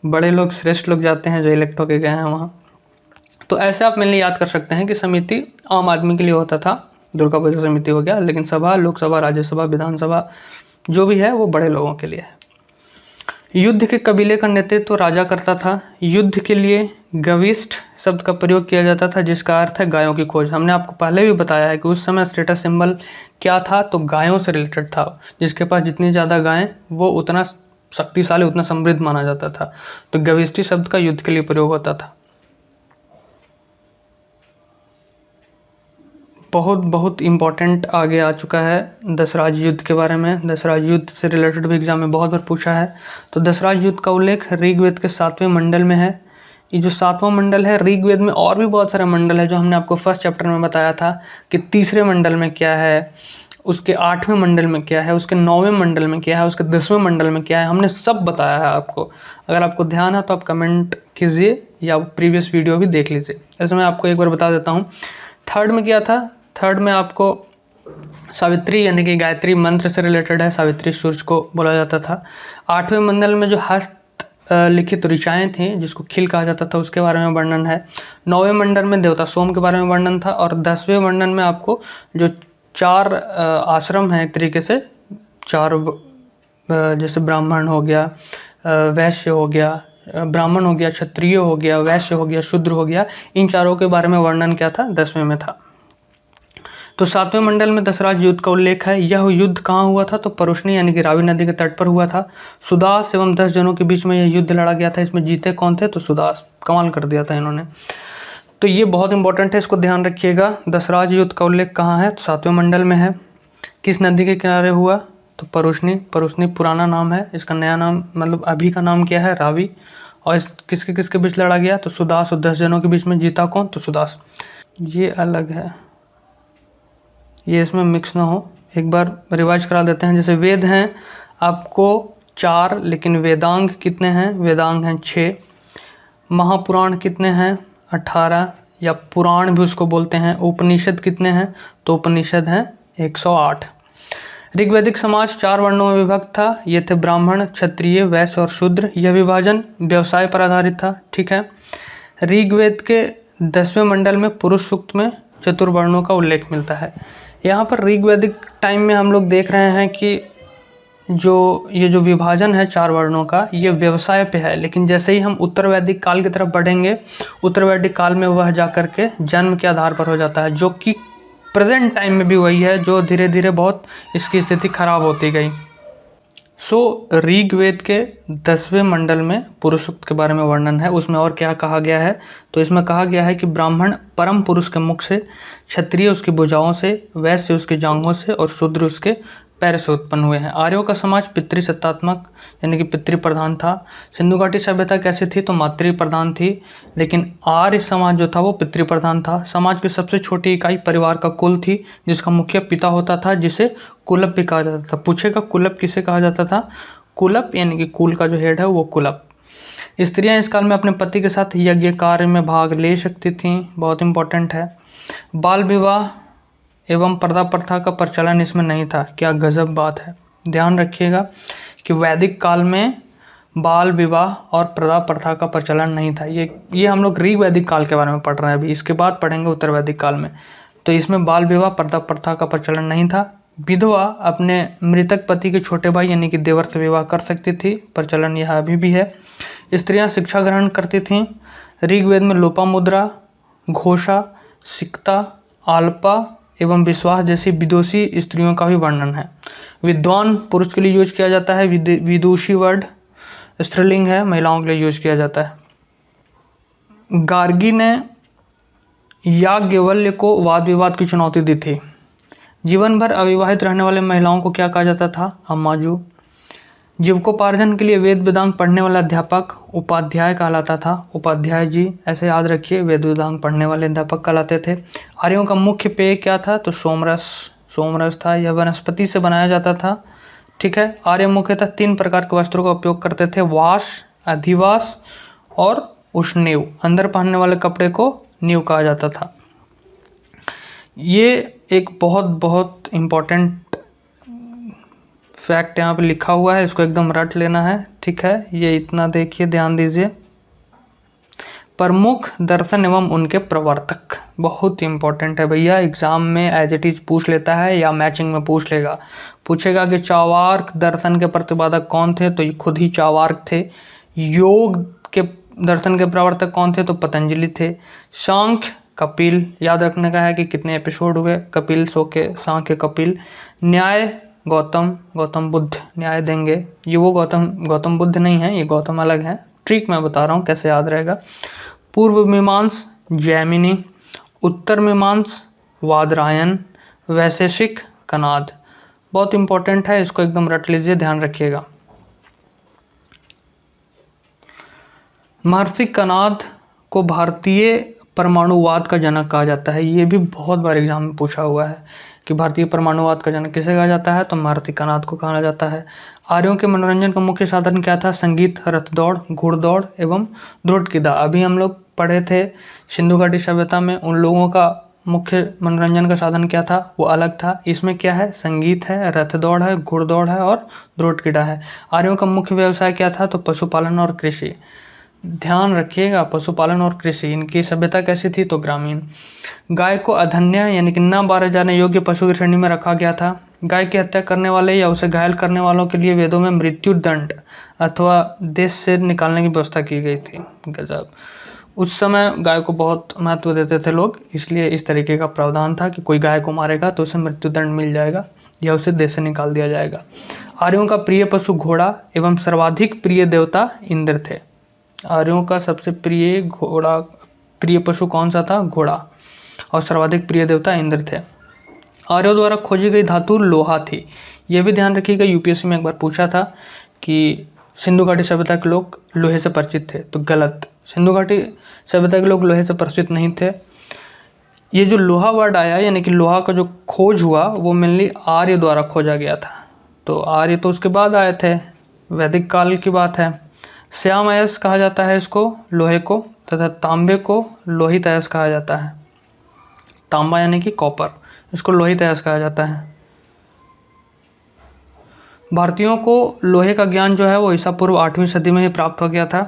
बड़े लोग, श्रेष्ठ लोग जाते हैं जो इलेक्ट होके गए हैं वहाँ। तो ऐसे आप मेनली याद कर सकते हैं कि समिति आम आदमी के लिए होता था, दुर्गा पूजा समिति हो गया, लेकिन सभा, लोकसभा, राज्यसभा, विधानसभा जो भी है वो बड़े लोगों के लिए है। युद्ध के कबीले का नेतृत्व राजा करता था। युद्ध के लिए गविष्ठ शब्द का प्रयोग किया जाता था, जिसका अर्थ है गायों की खोज। हमने आपको पहले भी बताया है कि उस समय स्टेटस सिंबल क्या था, तो गायों से रिलेटेड था। जिसके पास जितनी ज़्यादा गायें वो उतना शक्तिशाली, उतना समृद्ध माना जाता था। तो गविष्ठी शब्द का युद्ध के लिए प्रयोग होता था। बहुत इम्पोर्टेंट आगे आ चुका है दशराज युद्ध के बारे में। दशराज युद्ध से रिलेटेड भी एग्जाम में बहुत बार पूछा है। तो दशराज युद्ध का उल्लेख ऋग्वेद के 7वें मंडल में है। ये जो 7वां मंडल है, ऋग्वेद में और भी बहुत सारे मंडल है जो हमने आपको फर्स्ट चैप्टर में बताया था कि तीसरे मंडल में क्या है, उसके 8वें मंडल में क्या है, उसके 9वें मंडल में क्या है, उसके 10वें मंडल में क्या है, हमने सब बताया है आपको। अगर आपको ध्यान है तो आप कमेंट कीजिए या प्रीवियस वीडियो भी देख लीजिए। ऐसे मैं आपको एक बार बता देता हूँ। थर्ड में क्या था? थर्ड में आपको सावित्री यानी कि गायत्री मंत्र से रिलेटेड है। सावित्री सूर्य को बोला जाता था। 8वें मंडल में जो हस्त लिखित ऋचाएँ थीं, जिसको खिल कहा जाता था, उसके बारे में वर्णन है। 9वें मंडल में देवता सोम के बारे में वर्णन था। और 10वें मंडल में आपको जो 4 आश्रम हैं, एक तरीके से 4 जैसे ब्राह्मण हो गया, वैश्य हो गया, ब्राह्मण हो गया, क्षत्रिय हो गया, वैश्य हो गया, शूद्र हो गया, इन चारों के बारे में वर्णन क्या था? 10वें में था। तो 7वें मंडल में दशराज युद्ध का उल्लेख है। यह युद्ध कहाँ हुआ था? तो परुष्णी यानी कि रावी नदी के तट पर हुआ था। सुदास एवं 10 जनों के बीच में यह युद्ध लड़ा गया था। इसमें जीते कौन थे? तो सुदास। कमाल कर दिया था इन्होंने। तो ये बहुत इंपॉर्टेंट है, इसको ध्यान रखिएगा। दशराज युद्ध का उल्लेख कहाँ है? तो 7वें मंडल में है। किस नदी के किनारे हुआ? तो परुष्णी। परुष्णी पुराना नाम है, इसका नया नाम मतलब अभी का नाम क्या है? रावी। और इस किसके किसके बीच लड़ा गया? तो सुदास और 10 जनों के बीच में। जीता कौन? तो सुदास। ये अलग है, ये इसमें मिक्स ना हो। एक बार रिवाइज करा देते हैं। जैसे वेद हैं आपको 4, लेकिन वेदांग कितने हैं? वेदांग हैं 6। महापुराण कितने हैं? 18, या पुराण भी उसको बोलते हैं। उपनिषद कितने हैं? तो उपनिषद हैं 108। ऋग्वैदिक समाज 4 वर्णों में विभक्त था। ये थे ब्राह्मण, क्षत्रिय, वैश्य और शूद्र। यह विभाजन व्यवसाय पर आधारित था। ठीक है। ऋग्वेद के 10वें मंडल में पुरुष सूक्त में चतुर्वर्णों का उल्लेख मिलता है। यहाँ पर ऋग्वैदिक टाइम में हम लोग देख रहे हैं कि ये जो विभाजन है 4 वर्णों का, ये व्यवसाय पे है। लेकिन जैसे ही हम उत्तर वैदिक काल की तरफ बढ़ेंगे, उत्तर वैदिक काल में वह जा करके जन्म के आधार पर हो जाता है, जो कि प्रेजेंट टाइम में भी वही है, जो धीरे धीरे बहुत इसकी स्थिति खराब होती गई। ऋग्वेद के 10वें मंडल में पुरुष सूक्त के बारे में वर्णन है। उसमें और क्या कहा गया है? तो इसमें कहा गया है कि ब्राह्मण परम पुरुष के मुख से, क्षत्रिय उसकी भुजाओं से, वैश्य उसकी जांघों से और शूद्र उसके पैर से उत्पन्न हुए हैं। आर्यों का समाज पितृसत्तात्मक यानी कि पितृ प्रधान था। सिंधु घाटी सभ्यता कैसी थी? तो मातृ प्रधान थी। लेकिन आर्य समाज जो था वो पितृ प्रधान था। समाज की सबसे छोटी इकाई परिवार का कुल थी, जिसका मुखिया पिता होता था, जिसे कुलप भी कहा जाता था। पूछेगा कुलप किसे कहा जाता था? कुलप यानी कि कुल का जो हेड है वो कुलप। स्त्रियां इस काल में अपने पति के साथ यज्ञ कार्य में भाग ले सकती थीं। बहुत इंपॉर्टेंट है। बाल विवाह एवं पर्दा प्रथा का प्रचलन इसमें नहीं था। क्या गजब बात है। ध्यान रखिएगा कि वैदिक काल में बाल विवाह और पर्दा प्रथा का प्रचलन नहीं था। ये हम लोग ऋग्वैदिक काल के बारे में पढ़ रहे हैं अभी, इसके बाद पढ़ेंगे उत्तर वैदिक काल में। तो इसमें बाल विवाह पर्दा प्रथा का प्रचलन नहीं था। विधवा अपने मृतक पति के छोटे भाई यानी कि देवर से विवाह कर सकती थी। प्रचलन यह अभी भी है। स्त्रियां शिक्षा ग्रहण करती थीं। ऋग्वेद में लोपामुद्रा, घोषा, सिक्ता, आल्पा एवं विश्वास जैसी विदुषी स्त्रियों का भी वर्णन है। विद्वान पुरुष के लिए यूज किया जाता है। विदुषी वर्ड स्त्रीलिंग है, महिलाओं के लिए यूज किया जाता है। गार्गी ने याज्ञवल्क्य को वाद विवाद की चुनौती दी थी। जीवन भर अविवाहित रहने वाले महिलाओं को क्या कहा जाता था? अम्माजू। जीविकोपार्जन के लिए वेद वेदांग पढ़ने वाला अध्यापक उपाध्याय कहलाता था। उपाध्याय जी, ऐसे याद रखिए, वेद वेदांग पढ़ने वाले अध्यापक कहलाते थे। आर्यों का मुख्य पेय क्या था? तो सोमरस था। यह वनस्पति से बनाया जाता था। ठीक है। आर्य मुख्यतः 3 प्रकार के वस्त्रों का उपयोग करते थे। वाश अधिवास और उष्णीव, अंदर पहनने वाले कपड़े को नीव कहा जाता था। ये एक बहुत बहुत इम्पोर्टेंट फैक्ट यहाँ पे लिखा हुआ है, इसको एकदम रट लेना है, ठीक है। ये इतना देखिए, ध्यान दीजिए। प्रमुख दर्शन एवं उनके प्रवर्तक बहुत इंपॉर्टेंट है भैया, एग्जाम में एज इट इज पूछ लेता है या मैचिंग में पूछ लेगा। पूछेगा कि चार्वाक दर्शन के प्रतिपादक कौन थे, तो ये खुद ही चार्वाक थे। योग के दर्शन के प्रवर्तक कौन थे, तो पतंजलि थे। सांख्य कपिल, याद रखने का है कि कितने एपिसोड हुए कपिल शो के, सांख्य कपिल। न्याय गौतम बुद्ध न्याय देंगे, ये वो गौतम बुद्ध नहीं है, ये गौतम अलग है। ट्रिक मैं बता रहा हूँ कैसे याद रहेगा। पूर्व मीमांस जैमिनी, उत्तर मीमांस वादरायन, वैशेषिक कनाद। बहुत इंपॉर्टेंट है, इसको एकदम रट लीजिए, ध्यान रखिएगा। महर्षि कनाद को भारतीय परमाणुवाद का जनक कहा जाता है। ये भी बहुत बार एग्जाम में पूछा हुआ है कि भारतीय परमाणुवाद का जनक किसे कहा जाता है, तो महर्षि कनाद को कहा जाता है। आर्यों के मनोरंजन का मुख्य साधन क्या था, संगीत, रथ दौड़, घुड़दौड़ एवं द्रोटकिदा। अभी हम लोग पढ़े थे सिंधु घाटी सभ्यता में, उन लोगों का मुख्य मनोरंजन का साधन क्या था, वो अलग था। इसमें क्या है, संगीत है, रथ दौड़ है, घुड़दौड़ है और द्रोटकिदा है। आर्यों का मुख्य व्यवसाय क्या था, तो पशुपालन और कृषि। ध्यान रखिएगा, पशुपालन और कृषि। इनकी सभ्यता कैसी थी, तो ग्रामीण। गाय को अधन्य यानी कि न बारे जाने योग्य पशु की श्रेणी में रखा गया था। गाय की हत्या करने वाले या उसे घायल करने वालों के लिए वेदों में मृत्यु दंड अथवा देश से निकालने की व्यवस्था की गई थी। गजब, उस समय गाय को बहुत महत्व देते थे लोग, इसलिए इस तरीके का प्रावधान था कि कोई गाय को मारेगा तो उसे मृत्यु दंड मिल जाएगा या उसे देश से निकाल दिया जाएगा। आर्यों का प्रिय पशु घोड़ा एवं सर्वाधिक प्रिय देवता इंद्र थे। आर्यों का सबसे प्रिय पशु कौन सा था, घोड़ा, और सर्वाधिक प्रिय देवता इंद्र थे। आर्यों द्वारा खोजी गई धातु लोहा थी। यह भी ध्यान रखिएगा, यूपीएससी में एक बार पूछा था कि सिंधु घाटी सभ्यता के लोग लोहे से परिचित थे, तो गलत। सिंधु घाटी सभ्यता के लोग लोहे से परिचित नहीं थे। ये जो लोहा वर्ड आया, यानी कि लोहा का जो खोज हुआ, वो मेनली आर्य द्वारा खोजा गया था। तो आर्य तो उसके बाद आए थे, वैदिक काल की बात है। श्याम अयस्क कहा जाता है इसको, लोहे को, तथा तांबे को लोहित अयस्क कहा जाता है। तांबा यानी कि कॉपर, इसको लोहित अयस्क कहा जाता है। भारतीयों को लोहे का ज्ञान जो है वो ईसा पूर्व 8वीं सदी में ही प्राप्त हो गया था।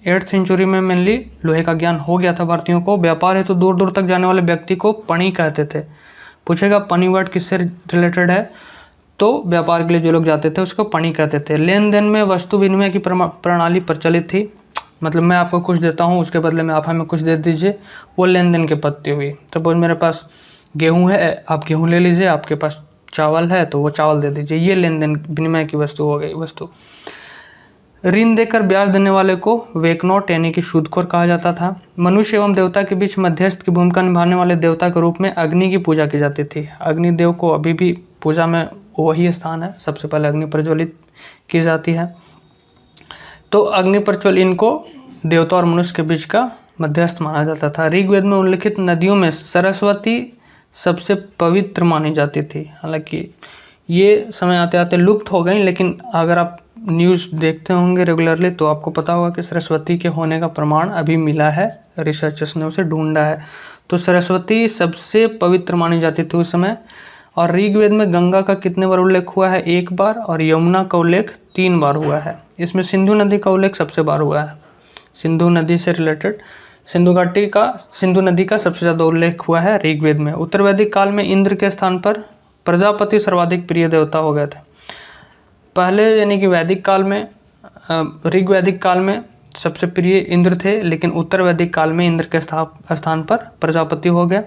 8th सेंचुरी में मेनली लोहे का ज्ञान हो गया था भारतीयों को। व्यापार है तो दूर दूर तक जाने वाले व्यक्ति को पणी कहते थे। पूछेगा पणी वर्ड किससे रिलेटेड है, तो व्यापार के लिए जो लोग जाते थे उसको पणी कहते थे। लेन देन में वस्तु विनिमय की प्रणाली प्रचलित थी, मतलब मैं आपको कुछ देता हूँ, उसके बदले में आप हमें कुछ दे दीजिए, वो लेन देन की पद्धति हुई। सपोज मेरे पास गेहूँ है, आप गेहूँ ले लीजिए, आपके पास चावल है तो वो चावल दे दीजिए, ये लेन देन विनिमय की वस्तु हो गई। वस्तु ऋण देकर ब्याज देने वाले को वेकनोट यानी कि सूदखोर कहा जाता था। मनुष्य एवं देवता के बीच मध्यस्थ की भूमिका निभाने वाले देवता के रूप में अग्नि की पूजा की जाती थी। अग्निदेव को अभी भी पूजा में वही स्थान है, सबसे पहले अग्नि प्रज्वलित की जाती है। तो अग्नि प्रज्वल इनको देवता और मनुष्य के बीच का मध्यस्थ माना जाता था। ऋग्वेद में उल्लिखित नदियों में सरस्वती सबसे पवित्र मानी जाती थी। हालांकि ये समय आते आते लुप्त हो गई, लेकिन अगर आप न्यूज़ देखते होंगे रेगुलरली तो आपको पता होगा कि सरस्वती के होने का प्रमाण अभी मिला है, रिसर्चर्स ने उसे ढूंढा है। तो सरस्वती सबसे पवित्र मानी जाती थी उस समय। और ऋग्वेद में गंगा का कितने बार उल्लेख हुआ है, 1 बार, और यमुना का उल्लेख 3 बार हुआ है। इसमें सिंधु नदी का उल्लेख सबसे बार हुआ है। सिंधु नदी से रिलेटेड सिंधु नदी का सबसे ज़्यादा उल्लेख हुआ है ऋग्वेद में। उत्तर वैदिक काल में इंद्र के स्थान पर प्रजापति सर्वाधिक प्रिय देवता हो गए थे। पहले यानी कि वैदिक काल में, ऋग्वैदिक काल में सबसे प्रिय इंद्र थे, लेकिन उत्तर वैदिक काल में इंद्र के स्थान पर प्रजापति हो गए।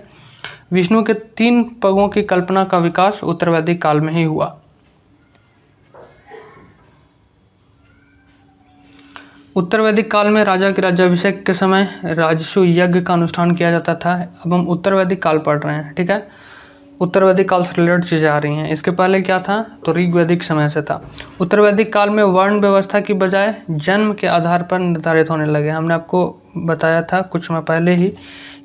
विष्णु के 3 पगों की कल्पना का विकास उत्तर वैदिक काल में ही हुआ। उत्तर वैदिक काल में राजा के राज्याभिषेक के समय राजसु यज्ञ का अनुष्ठान किया जाता था। अब हम उत्तर वैदिक काल पढ़ रहे हैं, ठीक है। उत्तर वैदिक काल से रिलेटेड चीज़ें आ रही हैं। इसके पहले क्या था, तो ऋग्वैदिक समय से था। उत्तर वैदिक काल में वर्ण व्यवस्था की बजाय जन्म के आधार पर निर्धारित होने लगे। हमने आपको बताया था कुछ समय पहले ही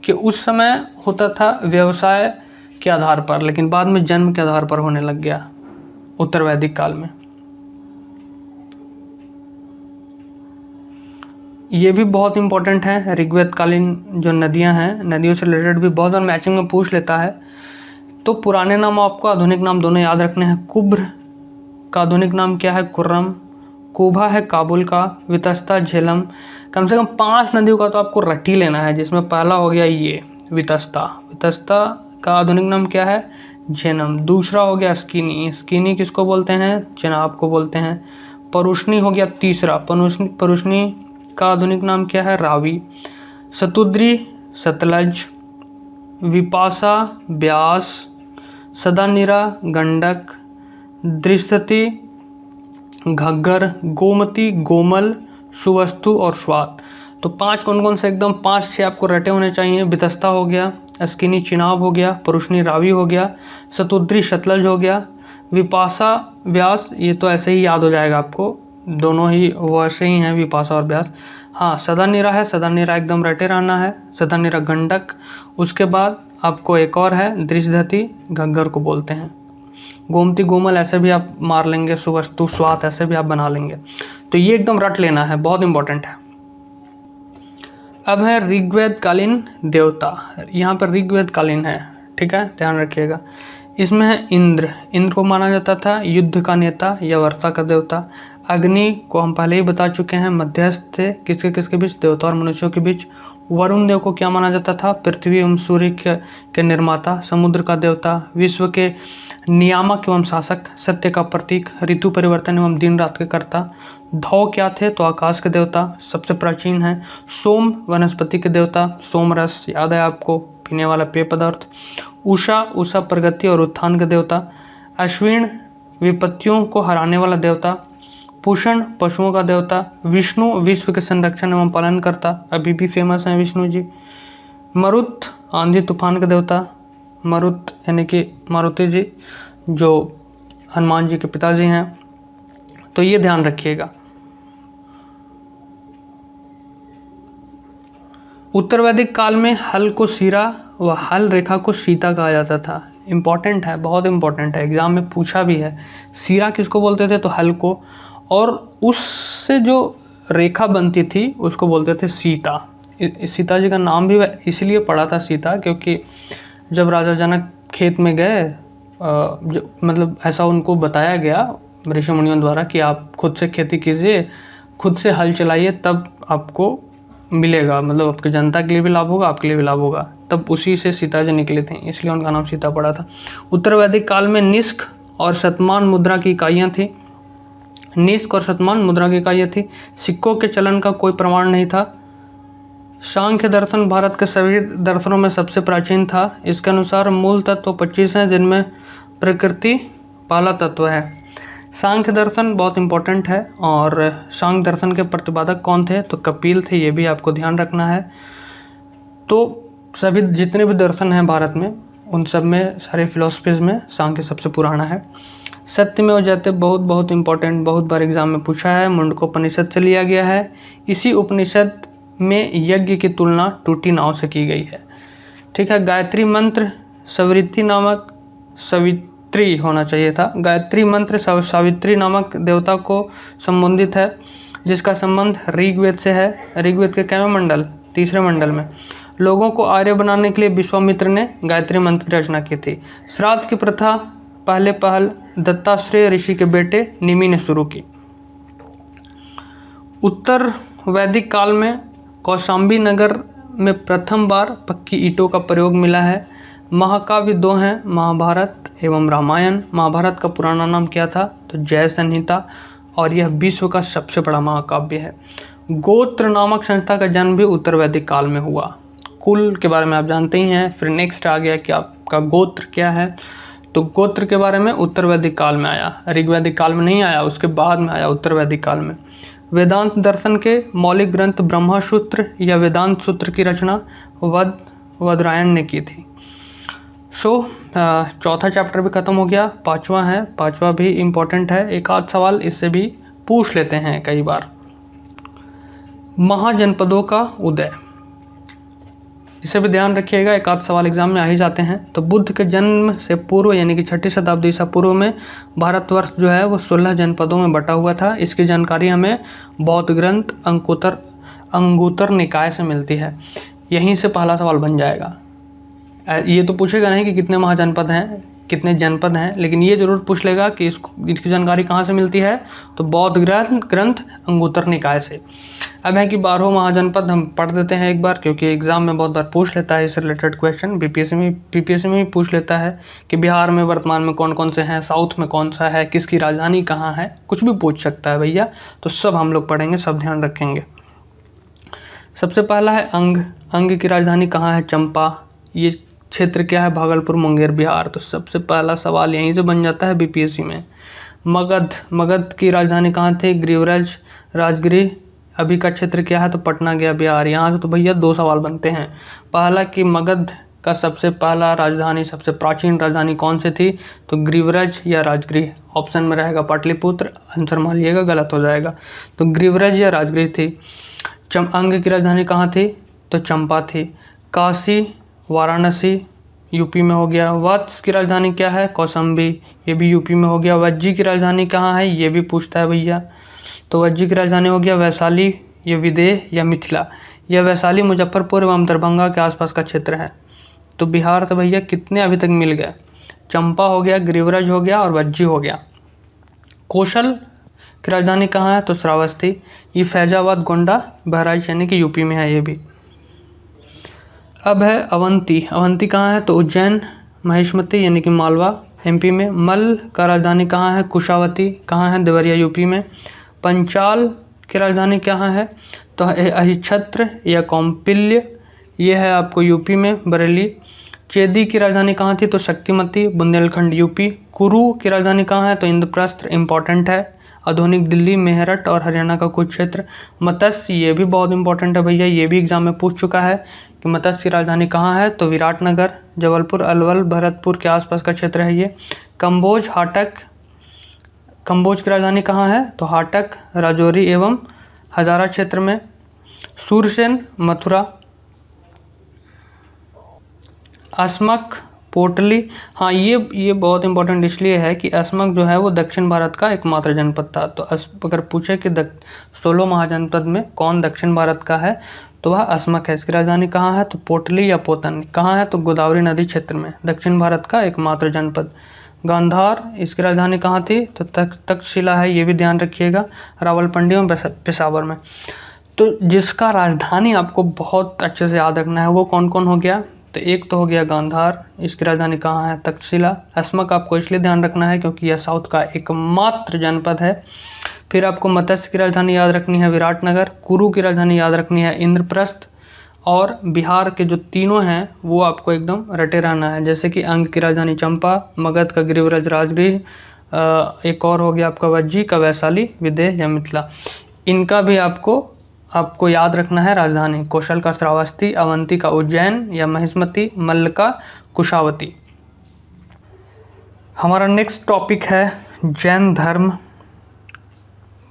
कि उस समय होता था व्यवसाय के आधार पर, लेकिन बाद में जन्म के आधार पर होने लग गया उत्तर वैदिक काल में। ये भी बहुत इंपॉर्टेंट है। ऋग्वेद कालीन जो नदियाँ हैं, नदियों से रिलेटेड भी बहुत बार मैचिंग में पूछ लेता है। तो पुराने नाम आपको आधुनिक नाम दोनों याद रखने हैं। कुब्र का आधुनिक नाम क्या है? खुर्रम। कुभा है काबुल का, वितस्ता झेलम। कम से कम 5 नदियों का तो आपको रट ही लेना है, जिसमें पहला हो गया ये वितस्ता। वितस्ता का आधुनिक नाम क्या है? झेलम। दूसरा हो गया स्कीनी। स्कीनी किसको बोलते हैं? चेनाब को बोलते हैं। परुष्णी हो गया तीसरा। परुष्णी का आधुनिक नाम क्या है? रावी। शतुद्री सतलज। विपाशा ब्यास। सदानीरा गंडक। दृष्टि घग्गर। गोमती गोमल। सुवस्तु और स्वात। तो 5 कौन कौन से? एकदम 5-6 आपको रटे होने चाहिए। वितस्ता हो गया, स्किनी चिनाब हो गया, परुष्णी रावी हो गया, शतुद्री सतलज हो गया, विपाशा व्यास, ये तो ऐसे ही याद हो जाएगा आपको, दोनों ही वैसे ही हैं विपाशा और व्यास। हाँ, सदानीरा है, सदानीरा एकदम रटे रहना है। सदानीरा गंडक। उसके बाद आपको एक और है दृष्टि घग्गर को बोलते हैं। गोमती गोमल ऐसे भी आप मार लेंगे, सुवस्तु स्वात ऐसे भी आप बना लेंगे। तो ये एकदम रट लेना है, बहुत इंपॉर्टेंट है। अब है ऋग्वेद कालीन देवता। यहाँ पर ऋग्वेद कालीन है, ठीक है, ध्यान रखिएगा। इसमें है इंद्र। इंद्र को माना जाता था युद्ध का नेता या वर्षा का देवता। अग्नि को हम पहले ही बता चुके हैं, मध्यस्थ थे किसके किसके बीच? देवता और मनुष्यों के बीच। वरुण देव को क्या माना जाता था? पृथ्वी एवं सूर्य के निर्माता, समुद्र का देवता, विश्व के नियामक एवं शासक, सत्य का प्रतीक, ऋतु परिवर्तन एवं दिन रात के कर्ता। धौ क्या थे? तो आकाश के देवता, सबसे प्राचीन है। सोम वनस्पति के देवता, सोमरस याद है आपको, पीने वाला पेय पदार्थ। उषा, उषा प्रगति और उत्थान के देवता। अश्विन विपत्तियों को हराने वाला देवता। पूषण पशुओं का देवता। विष्णु विश्व के संरक्षण एवं पालन करता, अभी भी फेमस हैं विष्णु जी। मरुत आंधी तूफान का देवता। मरुत यानी कि मारुति जी जो हनुमान जी के पिताजी हैं। तो ये ध्यान रखिएगा। उत्तर वैदिक काल में हल को सीरा व हल रेखा को सीता कहा जाता था। इम्पॉर्टेंट है, बहुत इम्पॉर्टेंट है, एग्जाम में पूछा भी है। सीरा किसको बोलते थे? तो हल को, और उससे जो रेखा बनती थी उसको बोलते थे सीता। सीता जी का नाम भी इसलिए पड़ा था सीता, क्योंकि जब राजा जनक खेत में गए, मतलब ऐसा उनको बताया गया ऋषि मुनियों द्वारा कि आप खुद से खेती कीजिए, खुद से हल चलाइए, तब आपको मिलेगा, मतलब आपकी जनता के लिए भी लाभ होगा, आपके लिए भी लाभ होगा। तब उसी से सीता जी निकले थे, इसलिए उनका नाम सीता पड़ा था। उत्तर वैदिक काल में निष्क और शतमान मुद्रा की इकाइयाँ थी। निष्क और शतमान मुद्रा की इकाइयाँ थी। सिक्कों के चलन का कोई प्रमाण नहीं था। सांख्य दर्शन भारत के सभी दर्शनों में सबसे प्राचीन था। इसके अनुसार मूल तत्व 25 हैं, जिनमें प्रकृति पहला तत्व है। सांख्य दर्शन बहुत इंपॉर्टेंट है, और सांख्य दर्शन के प्रतिपादक कौन थे? तो कपिल थे, ये भी आपको ध्यान रखना है। तो सभी जितने भी दर्शन हैं भारत में, उन सब में, सारे फिलोसफीज में सांख्य सबसे पुराना है। सत्यमेव जयते बहुत बहुत इंपॉर्टेंट, बहुत बार एग्जाम में पूछा है, मुंडकोपनिषद से लिया गया है। इसी उपनिषद में यज्ञ की तुलना टूटी नाव से की गई है, ठीक है। गायत्री मंत्र सवित्री नामक, सवित्री होना चाहिए था। गायत्री मंत्र सावित्री नामक देवता को संबंधित है, जिसका संबंध ऋग्वेद से है। ऋग्वेद के कैवें मंडल? तीसरे मंडल में। लोगों को आर्य बनाने के लिए विश्वामित्र ने गायत्री मंत्र की रचना की थी। श्राद्ध की प्रथा पहल दत्ताश्रेय ऋषि के बेटे निमि ने शुरू की। उत्तर वैदिक काल में कौशाम्बी नगर में प्रथम बार पक्की ईंटों का प्रयोग मिला है। महाकाव्य 2 हैं, महाभारत एवं रामायण। महाभारत का पुराना नाम क्या था? तो जय संहिता, और यह विश्व का सबसे बड़ा महाकाव्य है। गोत्र नामक संस्था का जन्म भी उत्तर वैदिक काल में हुआ। कुल के बारे में आप जानते ही हैं। फिर नेक्स्ट आ गया कि आपका गोत्र क्या है, तो गोत्र के बारे में उत्तर वैदिक काल में आया, ऋग्वैदिक काल में नहीं आया, उसके बाद में आया उत्तर वैदिक काल में। वेदांत दर्शन के मौलिक ग्रंथ ब्रह्मा सूत्र या वेदांत सूत्र की रचना वदरायण ने की थी। चौथा चैप्टर भी खत्म हो गया, पांचवा है, पांचवा भी इम्पोर्टेंट है, एक आध सवाल इससे भी पूछ लेते हैं कई बार। महाजनपदों का उदय, इसे भी ध्यान रखिएगा, एक आध सवाल एग्जाम में आ ही जाते हैं। तो बुद्ध के जन्म से पूर्व यानी कि 6ठी शताब्दी ईसा पूर्व में भारतवर्ष जो है वो 16 जनपदों में बटा हुआ था। इसकी जानकारी हमें बौद्ध ग्रंथ अंगुत्तर निकाय से मिलती है। यहीं से पहला सवाल बन जाएगा। ये तो पूछेगा नहीं कि कितने महाजनपद हैं, कितने जनपद हैं, लेकिन ये जरूर पूछ लेगा कि इसकी जानकारी कहाँ से मिलती है, तो बौद्ध ग्रंथ अंगुत्तर निकाय से। अब है कि 12 महाजनपद हम पढ़ देते हैं एक बार, क्योंकि एग्जाम में बहुत बार पूछ लेता है इससे रिलेटेड क्वेश्चन। पीपीएससी में भी पूछ लेता है कि बिहार में वर्तमान में कौन कौन से हैं, साउथ में कौन सा है, किसकी राजधानी कहाँ है, कुछ भी पूछ सकता है भैया। तो सब हम लोग पढ़ेंगे, सब ध्यान रखेंगे। सबसे पहला है अंग। अंग की राजधानी कहाँ है? चंपा। ये क्षेत्र क्या है? भागलपुर, मुंगेर, बिहार। तो सबसे पहला सवाल यहीं से बन जाता है बीपीएससी में। मगध। मगध की राजधानी कहाँ थी? गिरिव्रज, राजगिरी। अभी का क्षेत्र क्या है? तो पटना गया, बिहार। यहाँ से तो भैया 2 सवाल बनते हैं। पहला कि मगध का सबसे पहला राजधानी, सबसे प्राचीन राजधानी कौन सी थी? तो गिरिव्रज या राजगिरी। ऑप्शन में रहेगा पाटलिपुत्र, आंसर मान लीजिएगा गलत हो जाएगा। तो गिरिव्रज या राजगिरी थी। अंग की राजधानी कहाँ थी? तो चंपा थी। काशी, वाराणसी यूपी में हो गया। वत्स की राजधानी क्या है? कौशाम्बी, ये भी यूपी में हो गया। वज्जी की राजधानी कहाँ है? ये भी पूछता है भैया। तो वज्जी की राजधानी हो गया वैशाली, ये विदेह या मिथिला। यह वैशाली, मुजफ्फरपुर एवं दरभंगा के आसपास का क्षेत्र है। तो बिहार से भैया कितने अभी तक मिल गए? चंपा हो गया, गिरिव्रज हो गया और वज्जी हो गया। कौशल की राजधानी कहाँ है? तो श्रावस्ती। ये फैजाबाद, गोंडा, बहराइच यानी कि यूपी में है ये भी। अब है अवंती। अवंती कहाँ है? तो उज्जैन, महिष्मती यानी कि मालवा, एमपी में। मल्ल का राजधानी कहाँ है? कुशावती। कहाँ है? देवरिया, यूपी में। पंचाल की राजधानी कहाँ है? तो अहिच्छत्र या कौम्पिल्य, ये है आपको यूपी में, बरेली। चेदी की राजधानी कहाँ थी? तो शक्तिमती, बुंदेलखंड, यूपी। कुरु की राजधानी कहाँ है? तो इंद्रप्रस्थ, इंपॉर्टेंट है। आधुनिक दिल्ली, मेरठ और हरियाणा का कुछ क्षेत्र। मत्स्य, ये भी बहुत इंपॉर्टेंट है भैया, ये भी एग्जाम में पूछ चुका है कि मत्स्य की राजधानी कहाँ है? तो विराटनगर, जबलपुर, अलवर, भरतपुर के आसपास का क्षेत्र है ये। कंबोज, हाटक। कंबोज की राजधानी कहाँ है? तो हाटक, राजौरी एवं हजारा क्षेत्र में। सूरसेन, मथुरा। अस्मक, पोटली। हाँ, ये बहुत इंपॉर्टेंट इसलिए है कि अस्मक जो है वो दक्षिण भारत का एकमात्र जनपद था। तो अगर पूछे कि 16 महाजनपद में कौन दक्षिण भारत का है, तो वह अस्मक है। इसकी राजधानी कहाँ है? तो पोटली या पोतन। कहाँ है? तो गोदावरी नदी क्षेत्र में, दक्षिण भारत का एकमात्र जनपद। गांधार, इसकी राजधानी कहाँ थी? तो तक्षशिला है, ये भी ध्यान रखिएगा, रावलपिंडी और पेशावर में। तो जिसका राजधानी आपको बहुत अच्छे से याद रखना है वो कौन कौन हो गया? तो एक तो हो गया गांधार, इसकी राजधानी कहाँ है? तक्षशिला। अस्मक आपको इसलिए ध्यान रखना है क्योंकि यह साउथ का एकमात्र जनपद है। फिर आपको मत्स्य की राजधानी याद रखनी है विराटनगर। कुरु की राजधानी याद रखनी है इंद्रप्रस्थ। और बिहार के जो तीनों हैं वो आपको एकदम रटे रहना है, जैसे कि अंग की राजधानी चंपा, मगध का गिरिव्रज, राजगिरी, एक और हो गया आपका वज्जी का वैशाली, विदेह या मिथिला। इनका भी आपको याद रखना है राजधानी। कौशल का श्रावस्ती, अवंती का उज्जैन या महिष्मती, मल्ल का कुशावती। हमारा नेक्स्ट टॉपिक है जैन धर्म।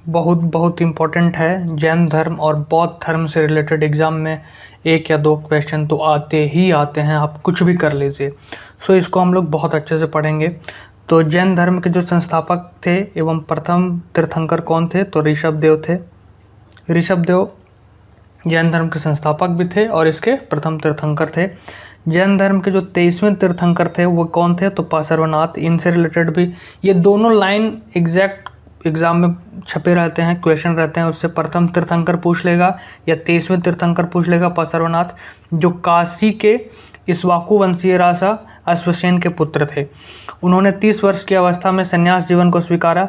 बहुत इम्पोर्टेंट है। जैन धर्म और बौद्ध धर्म से रिलेटेड एग्ज़ाम में 1 या 2 क्वेश्चन तो आते ही आते हैं, आप कुछ भी कर लीजिए। सो इसको हम लोग बहुत अच्छे से पढ़ेंगे। तो जैन धर्म के जो संस्थापक थे एवं प्रथम तीर्थंकर कौन थे? तो ऋषभदेव थे। ऋषभदेव जैन धर्म के संस्थापक भी थे और इसके प्रथम तीर्थंकर थे। जैन धर्म के जो 23वें तीर्थंकर थे वो कौन थे? तो पार्श्वनाथ। इनसे रिलेटेड भी ये दोनों लाइन एग्जैक्ट एग्जाम में छपे रहते हैं, क्वेश्चन रहते हैं। उससे प्रथम तीर्थंकर पूछ लेगा या 23वें तीर्थंकर पूछ लेगा, पार्श्वनाथ, जो काशी के इक्ष्वाकु वंशीय राजा अश्वसेन के पुत्र थे। उन्होंने 30 वर्ष की अवस्था में संन्यास जीवन को स्वीकारा।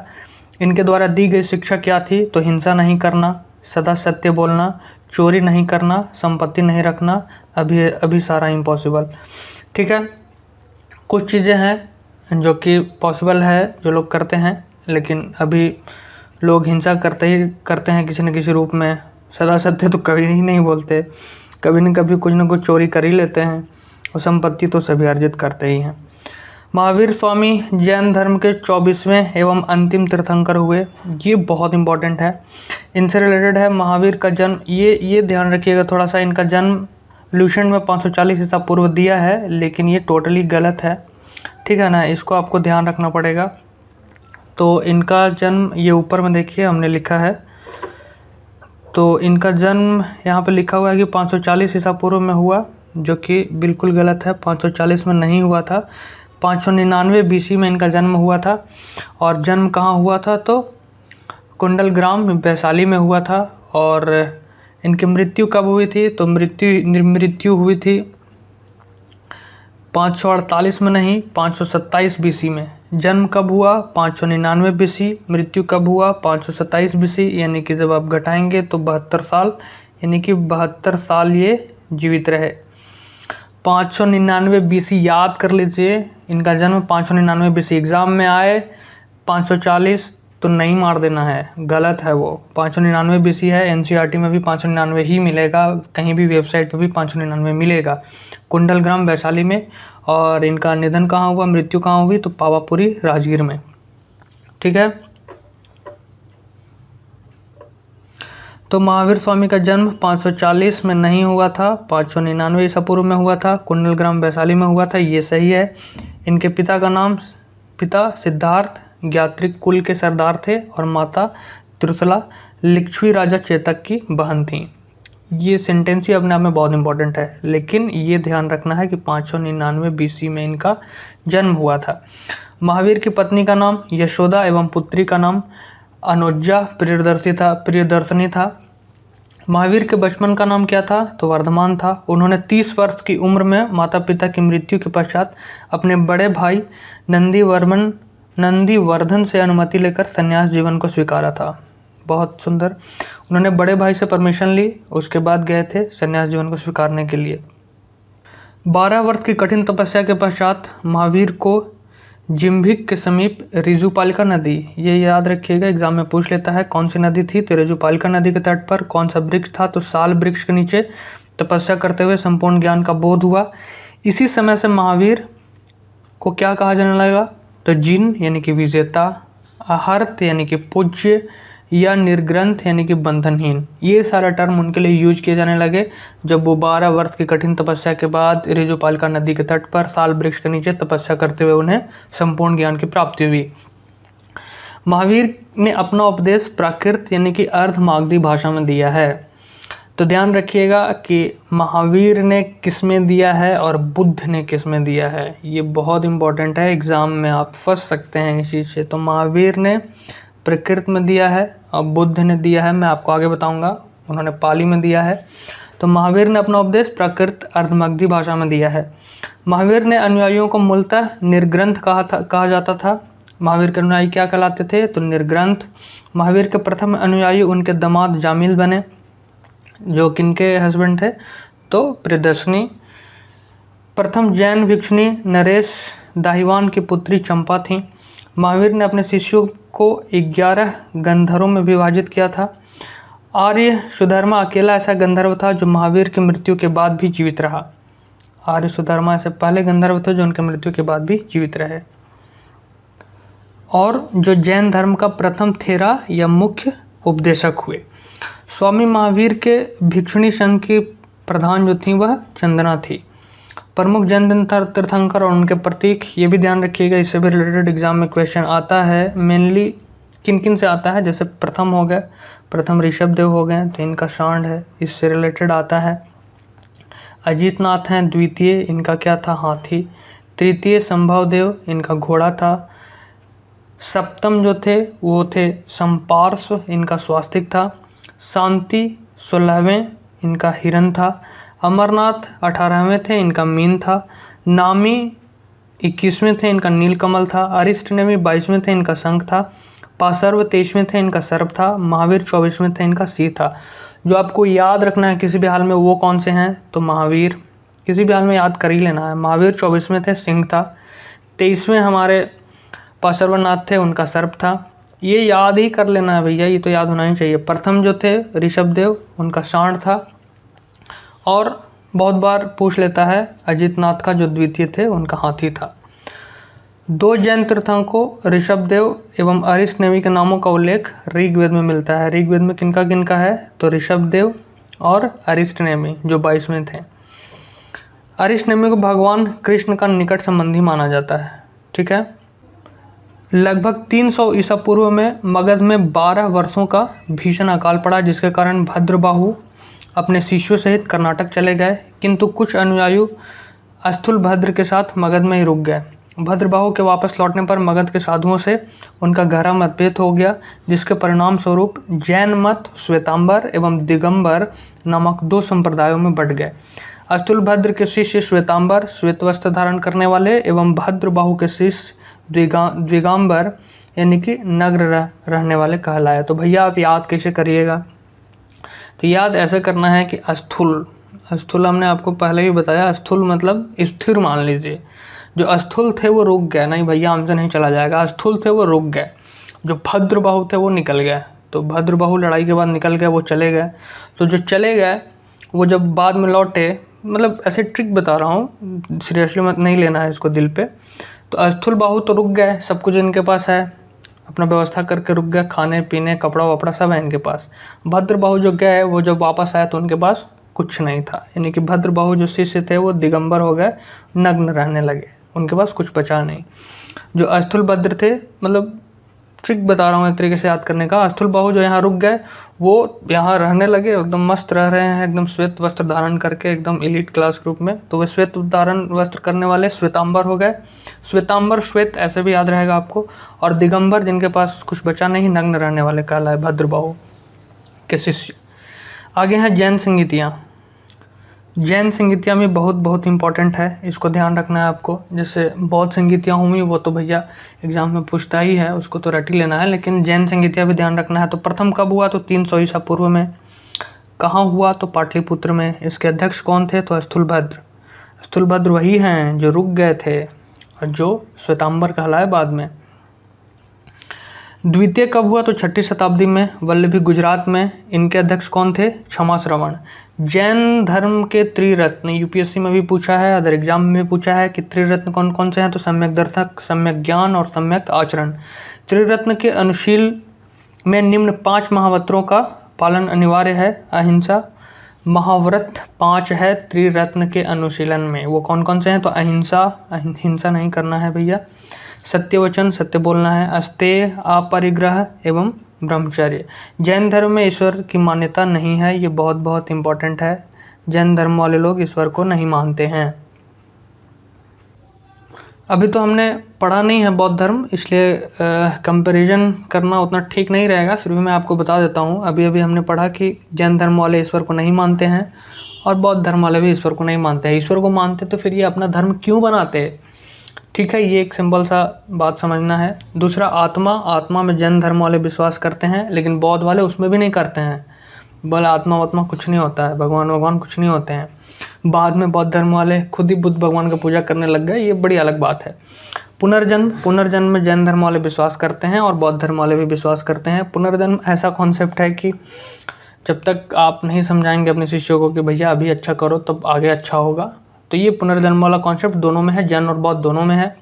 इनके द्वारा दी गई शिक्षा क्या थी? तो हिंसा नहीं करना, सदा सत्य बोलना, चोरी नहीं करना, संपत्ति नहीं रखना, अभी सारा इम्पॉसिबल। ठीक है, कुछ चीज़ें हैं जो कि पॉसिबल है, जो लोग करते हैं, लेकिन अभी लोग हिंसा करते हैं किसी न किसी रूप में। सदा सत्य तो कभी ही नहीं बोलते, कभी न कभी कुछ न कुछ चोरी कर ही लेते हैं, और संपत्ति तो सभी अर्जित करते ही हैं। महावीर स्वामी जैन धर्म के 24वें एवं अंतिम तीर्थंकर हुए। ये बहुत इंपॉर्टेंट है, इनसे रिलेटेड है। महावीर का जन्म, ये ध्यान रखिएगा थोड़ा सा, इनका जन्म लुशेंट में 540 ईसा पूर्व दिया है, लेकिन ये टोटली गलत है। ठीक है ना, इसको आपको ध्यान रखना पड़ेगा। तो इनका जन्म, ये ऊपर में देखिए हमने लिखा है, तो इनका जन्म यहाँ पे लिखा हुआ है कि 540 ईसा पूर्व में हुआ, जो कि बिल्कुल गलत है। 540 में नहीं हुआ था, 599 BC में इनका जन्म हुआ था। और जन्म कहाँ हुआ था? तो कुंडलग्राम वैशाली में हुआ था। और इनकी मृत्यु कब हुई थी? तो मृत्यु हुई थी 548 में नहीं, 527 BC में। जन्म कब हुआ? 599 BC। मृत्यु कब हुआ? 527 BC। यानी कि जब आप घटाएंगे तो 72 साल, यानी कि 72 साल ये जीवित रहे। 599 BC याद कर लीजिए, इनका जन्म 599 BC। एग्ज़ाम में आए 540 तो नहीं मार देना है, गलत है वो। 599 BC है। NCERT में भी 599 ही मिलेगा, कहीं भी वेबसाइट पे भी 599 मिलेगा, कुंडलग्राम वैशाली में। और इनका निधन कहाँ हुआ, मृत्यु कहाँ हुई? तो पावापुरी राजगीर में। ठीक है। तो महावीर स्वामी का जन्म 540 में नहीं हुआ था, 599 ईसा पूर्व में हुआ था, कुंडलग्राम वैशाली में हुआ था, ये सही है। इनके पिता का नाम, पिता सिद्धार्थ ज्ञात्रिक कुल के सरदार थे और माता त्रिशला लिच्छवी राजा चेतक की बहन थी। ये सेंटेंस ही अपने आप में बहुत इंपॉर्टेंट है, लेकिन ये ध्यान रखना है कि 599 BC में इनका जन्म हुआ था। महावीर की पत्नी का नाम यशोदा एवं पुत्री का नाम अनुजा प्रियदर्शनी था। महावीर के बचपन का नाम क्या था? तो वर्धमान था। उन्होंने 30 वर्ष की उम्र में माता पिता की मृत्यु के पश्चात अपने बड़े भाई नंदीवर्धन से अनुमति लेकर संन्यास जीवन को स्वीकारा था। बहुत सुंदर। उन्होंने बड़े भाई से परमिशन ली, उसके बाद गए थे संन्यास जीवन को स्वीकारने के लिए। 12 वर्ष की कठिन तपस्या के पश्चात महावीर को जिम्भिक के समीप रिजुपालिका नदी, ये याद रखिएगा, एग्जाम में पूछ लेता है कौन सी नदी थी, तो रिजुपालिका नदी के तट पर कौन सा वृक्ष था? तो साल वृक्ष के नीचे तपस्या करते हुए संपूर्ण ज्ञान का बोध हुआ। इसी समय से महावीर को क्या कहा जाने लगा? तो जिन यानी कि विजेता, आहर्त यानी कि पूज्य, या निर्ग्रंथ यानी कि बंधनहीन, ये सारा टर्म उनके लिए यूज किए जाने लगे जब वो 12 वर्ष की कठिन तपस्या के बाद रिजुपालिका नदी के तट पर साल वृक्ष के नीचे तपस्या करते हुए उन्हें संपूर्ण ज्ञान की प्राप्ति हुई। महावीर ने अपना उपदेश प्राकृत यानी कि अर्धमागधी भाषा में दिया है। तो ध्यान रखिएगा कि महावीर ने किस में दिया है और बुद्ध ने किस में दिया है, ये बहुत इंपॉर्टेंट है, एग्जाम में आप फंस सकते हैं इस चीज़ से। तो महावीर ने प्रकृत में दिया है और बुद्ध ने दिया है, मैं आपको आगे बताऊंगा, उन्होंने पाली में दिया है। तो महावीर ने अपना उपदेश प्राकृत अर्धमागधी भाषा में दिया है। महावीर ने अनुयायियों को मूलतः निर्ग्रंथ कहा जाता था। महावीर के अनुयायी क्या कहलाते थे? तो निर्ग्रंथ। महावीर के प्रथम अनुयायी उनके दामाद जामिल बने, जो किनके हस्बैंड थे? तो प्रियदर्शनी। प्रथम जैन भिक्षुणी नरेश दाहिवान की पुत्री चंपा थी। महावीर ने अपने शिष्यों को 11 गंधर्वों में विभाजित किया था। आर्य सुधर्मा अकेला ऐसा गंधर्व था जो महावीर की मृत्यु के बाद भी जीवित रहा। आर्य सुधर्मा ऐसे पहले गंधर्व थे जो उनके मृत्यु के बाद भी जीवित रहे, और जो जैन धर्म का प्रथम थेरा या मुख्य उपदेशक हुए। स्वामी महावीर के भिक्षुणी संघ की प्रधान जो थी वह चंदना थी। प्रमुख जैन तीर्थंकर और उनके प्रतीक, ये भी ध्यान रखिएगा, इससे भी रिलेटेड एग्जाम में क्वेश्चन आता है। मेनली किन किन से आता है? जैसे प्रथम हो गए, प्रथम ऋषभदेव हो गए, तो इनका सांड है, इससे रिलेटेड आता है। अजीतनाथ हैं द्वितीय, इनका क्या था? हाथी। तृतीय संभवदेव, इनका घोड़ा था। सप्तम जो थे वो थे संपार्श्व, इनका स्वास्तिक था। शांति 16वें, इनका हिरन था। अमरनाथ 18वें थे, इनका मीन था। नामी 21वें थे, इनका नीलकमल था। अरिष्टनेमी 22वें थे, इनका शंख था। पाशर्व 23वें थे, इनका सर्प था। महावीर 24वें थे, इनका सिंह था। जो आपको याद रखना है किसी भी हाल में, वो कौन से हैं? तो महावीर, किसी भी हाल में याद कर ही लेना है। महावीर 24वें थे, सिंह था। 23वें हमारे पाशर्वनाथ थे, उनका सर्प था। ये याद ही कर लेना है भैया, ये तो याद होना ही चाहिए। प्रथम जो थे ऋषभदेव, उनका सांड था। और बहुत बार पूछ लेता है अजितनाथ का जो द्वितीय थे उनका हाथी था। 2 जैन तीर्थंकरों ऋषभदेव एवं अरिष्टनेमी के नामों का उल्लेख ऋग्वेद में मिलता है। ऋग्वेद में किनका किनका है? तो ऋषभदेव और अरिष्टनेमी जो 22वें थे। अरिष्टनेमी को भगवान कृष्ण का निकट संबंधी माना जाता है। ठीक है। लगभग 300 ईसा पूर्व में मगध में 12 वर्षों का भीषण अकाल पड़ा, जिसके कारण भद्रबाहु अपने शिष्यों सहित कर्नाटक चले गए, किंतु कुछ अनुयायी स्थूलभद्र के साथ मगध में ही रुक गए। भद्रबाहु के वापस लौटने पर मगध के साधुओं से उनका गहरा मतभेद हो गया, जिसके परिणाम स्वरूप जैन मत श्वेतांबर एवं दिगंबर नामक 2 संप्रदायों में बंट गए। स्थूलभद्र के शिष्य श्वेतांबर श्वेत वस्त्र धारण करने वाले एवं भद्रबाहु के शिष्य दिगंबर यानी कि नग्न रहने वाले कहलाए। तो भैया आप याद कैसे करिएगा? तो याद ऐसे करना है कि स्थूल हमने आपको पहले ही बताया, स्थूल मतलब स्थिर मान लीजिए। जो स्थूल थे वो रुक गए, नहीं भैया हमसे नहीं चला जाएगा, स्थूल थे वो रुक गए। जो भद्रबाहु थे वो निकल गए, तो भद्रबाहु लड़ाई के बाद निकल गए, वो चले गए। तो जो चले गए वो जब बाद में लौटे, मतलब ऐसे ट्रिक बता रहा हूँ, सीरियसली मत नहीं लेना है इसको दिल पे। तो स्थूलबाहु तो रुक गए, सब कुछ इनके पास है, अपना व्यवस्था करके रुक गए, खाने पीने कपड़ा वपड़ा सब है इनके पास। भद्रबाहु जो गए वो जब वापस आए तो उनके पास कुछ नहीं था, यानी कि भद्रबाहु जो शिष्य थे वो दिगंबर हो गए, नग्न रहने लगे, उनके पास कुछ बचा नहीं। जो स्थूलभद्र थे, मतलब ट्रिक बता रहा हूँ एक तरीके से याद करने का, स्थूलबाहु जो यहाँ रुक गए वो यहाँ रहने लगे, एकदम मस्त रह रहे हैं, एकदम श्वेत वस्त्र धारण करके, एकदम एलीट क्लास ग्रुप में। तो वे श्वेत धारण वस्त्र करने वाले श्वेतांबर हो गए। श्वेतांबर श्वेत ऐसे भी याद रहेगा आपको। और दिगंबर जिनके पास कुछ बचा नहीं, नग्न रहने वाले कहलाए भद्रबाहु के शिष्य। आगे हैं जैन संगीतियाँ। जैन संगीतियाँ भी बहुत इंपॉर्टेंट है, इसको ध्यान रखना है आपको। जैसे बौद्ध संगीतियाँ हुई वो तो भैया एग्जाम में पूछता ही है, उसको तो रट ही लेना है, लेकिन जैन संगीतियाँ भी ध्यान रखना है। तो प्रथम कब हुआ? तो 300 ईसा पूर्व में। कहाँ हुआ? तो पाटलिपुत्र में। इसके अध्यक्ष कौन थे? तो स्थूलभद्र। स्थूलभद्र वही हैं जो रुक गए थे और जो श्वेतांबर कहलाए बाद में। द्वितीय कब हुआ? तो 6ठी शताब्दी में, वल्लभी गुजरात में। इनके अध्यक्ष कौन थे? क्षमा श्रवण। जैन धर्म के त्रिरत्न, यूपीएससी में भी पूछा है, अदर एग्जाम में भी पूछा है कि त्रिरत्न कौन कौन से हैं? तो सम्यक दर्शक, सम्यक ज्ञान और सम्यक आचरण। त्रिरत्न के अनुशील में निम्न 5 महावत्रों का पालन अनिवार्य है। अहिंसा महाव्रत 5 है त्रिरत्न के अनुशीलन में। वो कौन कौन से हैं? तो अहिंसा, हिंसा नहीं करना है भैया। सत्यवचन, सत्य बोलना है। अस्तेय, अपरिग्रह एवं ब्रह्मचर्य। जैन धर्म में ईश्वर की मान्यता नहीं है, ये बहुत इंपॉर्टेंट है। जैन धर्म वाले लोग ईश्वर को नहीं मानते हैं। अभी तो हमने पढ़ा नहीं है बौद्ध धर्म, इसलिए कंपैरिजन करना उतना ठीक नहीं रहेगा, फिर भी मैं आपको बता देता हूँ। अभी हमने पढ़ा कि जैन धर्म वाले ईश्वर को नहीं मानते हैं और बौद्ध धर्म वाले भी ईश्वर को नहीं मानते हैं। ईश्वर को मानते तो फिर ये अपना धर्म क्यों बनाते हैं? ठीक है, ये एक सिंपल सा बात समझना है। दूसरा आत्मा में जैन धर्म वाले विश्वास करते हैं, लेकिन बौद्ध वाले उसमें भी नहीं करते हैं। बोला आत्मा कुछ नहीं होता है, भगवान कुछ नहीं होते हैं। बाद में बौद्ध धर्म वाले खुद ही बुद्ध भगवान का पूजा करने लग गए, ये बड़ी अलग बात है। पुनर्जन्म में जैन धर्म वाले विश्वास करते हैं और बौद्ध धर्म वाले भी विश्वास करते हैं। पुनर्जन्म ऐसा कॉन्सेप्ट है कि जब तक आप नहीं समझाएंगे अपने शिष्यों को कि भैया अभी अच्छा करो तब आगे अच्छा होगा, तो ये पुनर्जन्म वाला कॉन्सेप्ट दोनों में है, जैन और बौद्ध दोनों में है।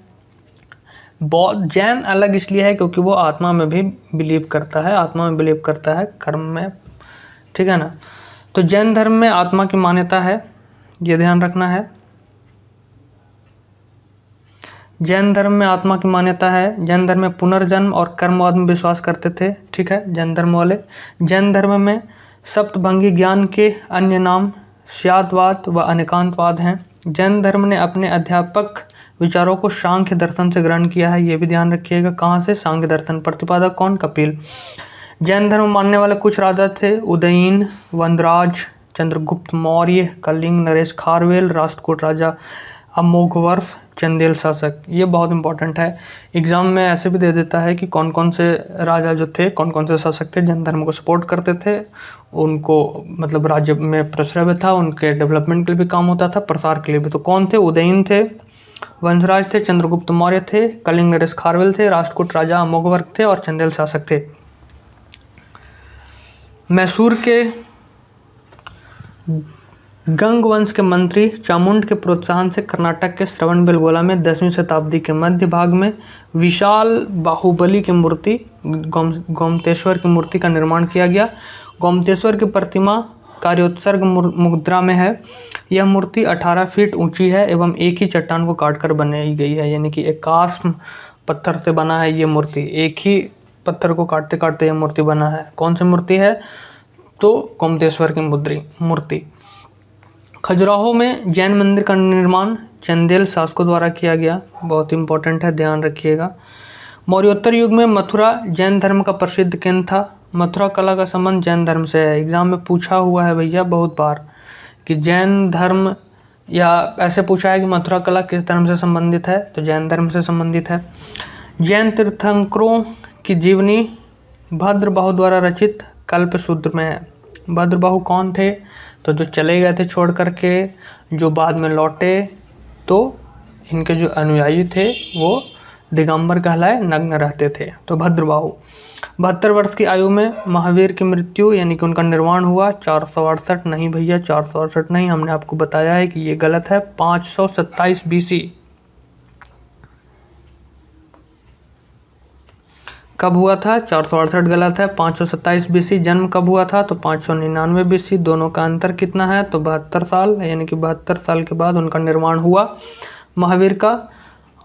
जैन अलग इसलिए है क्योंकि वो आत्मा में भी बिलीव करता है, आत्मा में बिलीव करता है, कर्म में, ठीक है ना। तो जैन धर्म में आत्मा की मान्यता है, ये ध्यान रखना है। जैन धर्म में आत्मा की मान्यता है। जैन धर्म में पुनर्जन्म और कर्मवाद में विश्वास करते थे, ठीक है, जैन धर्म वाले। जैन धर्म में सप्तभंगी ज्ञान के अन्य नाम स्याद्वाद व अनेकांतवाद हैं। जैन धर्म ने अपने अध्यापक विचारों को सांख्य दर्शन से ग्रहण किया है, ये भी ध्यान रखिएगा। कहाँ से? सांख्य दर्शन। प्रतिपादक कौन? कपिल। जैन धर्म मानने वाले कुछ राजा थे: उदयन, वनराज, चंद्रगुप्त मौर्य, कलिंग नरेश खारवेल, राष्ट्रकूट राजा अमोघवर्ष, चंदेल शासक। ये बहुत इंपॉर्टेंट है, एग्जाम में ऐसे भी दे देता है कि कौन कौन से राजा जो थे, कौन कौन से शासक थे जैन धर्म को सपोर्ट करते थे, उनको मतलब राज्य में प्रश्रय था, उनके डेवलपमेंट के लिए भी काम होता था, प्रसार के लिए भी। तो कौन थे? उदयन थे, वंशराज थे, चंद्रगुप्त मौर्य थे, कलिंग नरेश खारवेल थे, राष्ट्रकूट राजा अमोघवर्ष थे और चंदेल शासक थे। मैसूर के गंग वंश के मंत्री चामुंड के प्रोत्साहन से कर्नाटक के श्रवणबेलगोला में 10वीं शताब्दी के मध्य भाग में विशाल बाहुबली की मूर्ति गोमतेश्वर की मूर्ति का निर्माण किया गया। गोमतेश्वर की प्रतिमा कार्योत्सर्ग मुद्रा में है। यह मूर्ति 18 फीट ऊंची है एवं एक ही चट्टान को काटकर बनाई गई है, यानी कि एक कास्म पत्थर से बना है ये मूर्ति, एक ही पत्थर को काटते काटते ये मूर्ति बना है। कौन सी मूर्ति है? तो गोमतेश्वर की मूर्ति। खजुराहो में जैन मंदिर का निर्माण चंदेल शासकों द्वारा किया गया, बहुत इंपॉर्टेंट है, ध्यान रखिएगा। मौर्योत्तर युग में मथुरा जैन धर्म का प्रसिद्ध केंद्र था। मथुरा कला का संबंध जैन धर्म से है। एग्जाम में पूछा हुआ है भैया बहुत बार कि जैन धर्म, या ऐसे पूछा है कि मथुरा कला किस धर्म से संबंधित है, तो जैन धर्म से संबंधित है। जैन तीर्थंकरों की जीवनी भद्रबाहु द्वारा रचित कल्पसूत्र में है। भद्रबाहु कौन थे? तो जो चले गए थे छोड़ करके, जो बाद में लौटे, तो इनके जो अनुयायी थे वो दिगंबर कहलाए, नग्न रहते थे, तो भद्रबाहु। 72 वर्ष की आयु में महावीर की मृत्यु यानी कि उनका निर्वाण हुआ। 468 नहीं भैया, 468 नहीं, हमने आपको बताया है कि ये गलत है। 527 BC। कब हुआ था? 468 गलत है, 527 BC। जन्म कब हुआ था? तो 599 BC। दोनों का अंतर कितना है? तो 72 साल, यानी कि 72 साल के बाद उनका निर्वाण हुआ महावीर का।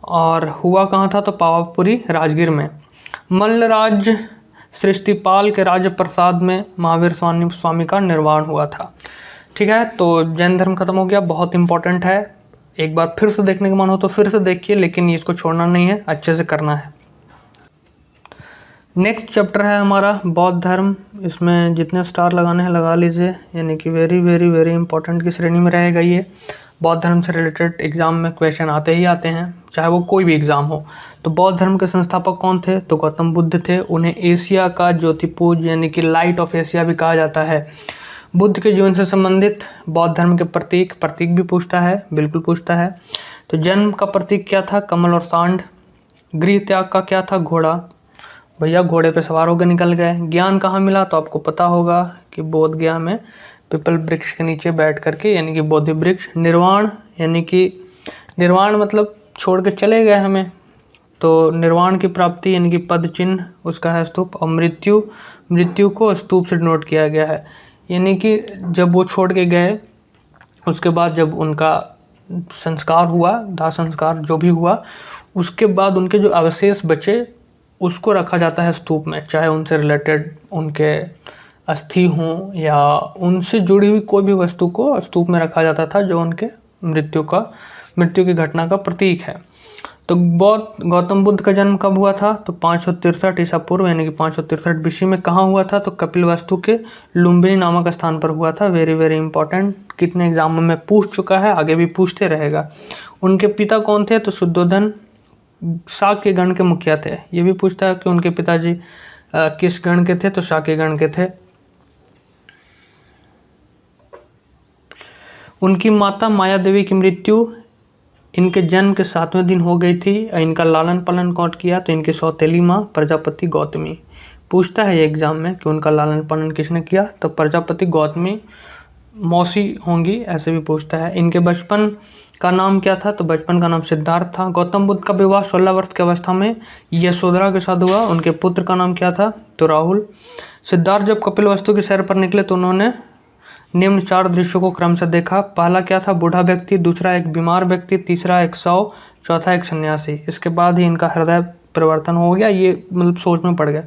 और हुआ कहाँ था? तो पावापुरी राजगीर में। मल्लराज सृष्टिपाल के राज्य प्रसाद में महावीर स्वामी का निर्वाण हुआ था। ठीक है, तो जैन धर्म खत्म हो गया, बहुत इंपॉर्टेंट है। एक बार फिर से देखने का मन हो तो फिर से देखिए, लेकिन इसको छोड़ना नहीं है, अच्छे से करना है। नेक्स्ट चैप्टर है हमारा बौद्ध धर्म। इसमें जितने स्टार लगाने हैं लगा लीजिए, यानी कि वेरी वेरी वेरी इंपॉर्टेंट की श्रेणी में रहेगा ये। बौद्ध धर्म से रिलेटेड एग्जाम में क्वेश्चन आते ही आते हैं, चाहे वो कोई भी एग्जाम हो। तो बौद्ध धर्म के संस्थापक कौन थे? तो गौतम बुद्ध थे। उन्हें एशिया का ज्योतिपुंज यानी कि लाइट ऑफ एशिया भी कहा जाता है। बुद्ध के जीवन से संबंधित बौद्ध धर्म के प्रतीक भी पूछता है, बिल्कुल पूछता है। तो जन्म का प्रतीक क्या था? कमल और सांड। गृह त्याग का क्या था? घोड़ा। भैया घोड़े पे सवार होकर निकल गए। ज्ञान कहाँ मिला? तो आपको पता होगा कि बोध गया में पीपल वृक्ष के नीचे बैठ करके, यानी कि बोधि वृक्ष। निर्वाण, यानी कि निर्वाण मतलब छोड़ के चले गए हमें, तो निर्वाण की प्राप्ति यानी कि पद चिन्ह उसका है स्तूप। और मृत्यु को स्तूप से नोट किया गया है, यानी कि जब वो छोड़ के गए उसके बाद जब उनका संस्कार हुआ, दाह संस्कार जो भी हुआ, उसके बाद उनके जो अवशेष बचे उसको रखा जाता है स्तूप में, चाहे उनसे रिलेटेड उनके अस्थि हों या उनसे जुड़ी हुई कोई भी वस्तु को स्तूप में रखा जाता था जो उनके मृत्यु की घटना का प्रतीक है। तो गौतम बुद्ध का जन्म कब हुआ था? तो 563 ईसा पूर्व यानी कि 563 BC में। कहाँ हुआ था? तो कपिलवस्तु के लुम्बिनी नामक स्थान पर हुआ था। वेरी वेरी इंपॉर्टेंट, कितने एग्जाम में पूछ चुका है, आगे भी पूछते रहेगा। उनके पिता कौन थे? तो शुद्धोधन शाक्य गण के मुखिया थे। ये भी पूछता है कि उनके पिताजी किस गण के थे? तो शाक्य गण के थे। उनकी माता माया देवी की मृत्यु इनके जन्म के 7वें दिन हो गई थी। इनका लालन पालन कौन किया? तो इनकी सौतेली माँ प्रजापति गौतमी। पूछता है ये एग्जाम में कि उनका लालन पालन किसने किया? तो प्रजापति गौतमी मौसी होंगी, ऐसे भी पूछता है। इनके बचपन का नाम क्या था? तो बचपन का नाम सिद्धार्थ था। गौतम बुद्ध का विवाह 16 वर्ष की अवस्था में यशोधरा के साथ हुआ। उनके पुत्र का नाम क्या था? तो राहुल। सिद्धार्थ जब कपिलवस्तु की सैर पर निकले तो उन्होंने निम्न 4 दृश्यों को क्रम से देखा। पहला क्या था? बूढ़ा व्यक्ति, दूसरा एक बीमार व्यक्ति, तीसरा एक शव, चौथा एक सन्यासी। इसके बाद ही इनका हृदय परिवर्तन हो गया, ये मतलब सोच में पड़ गए।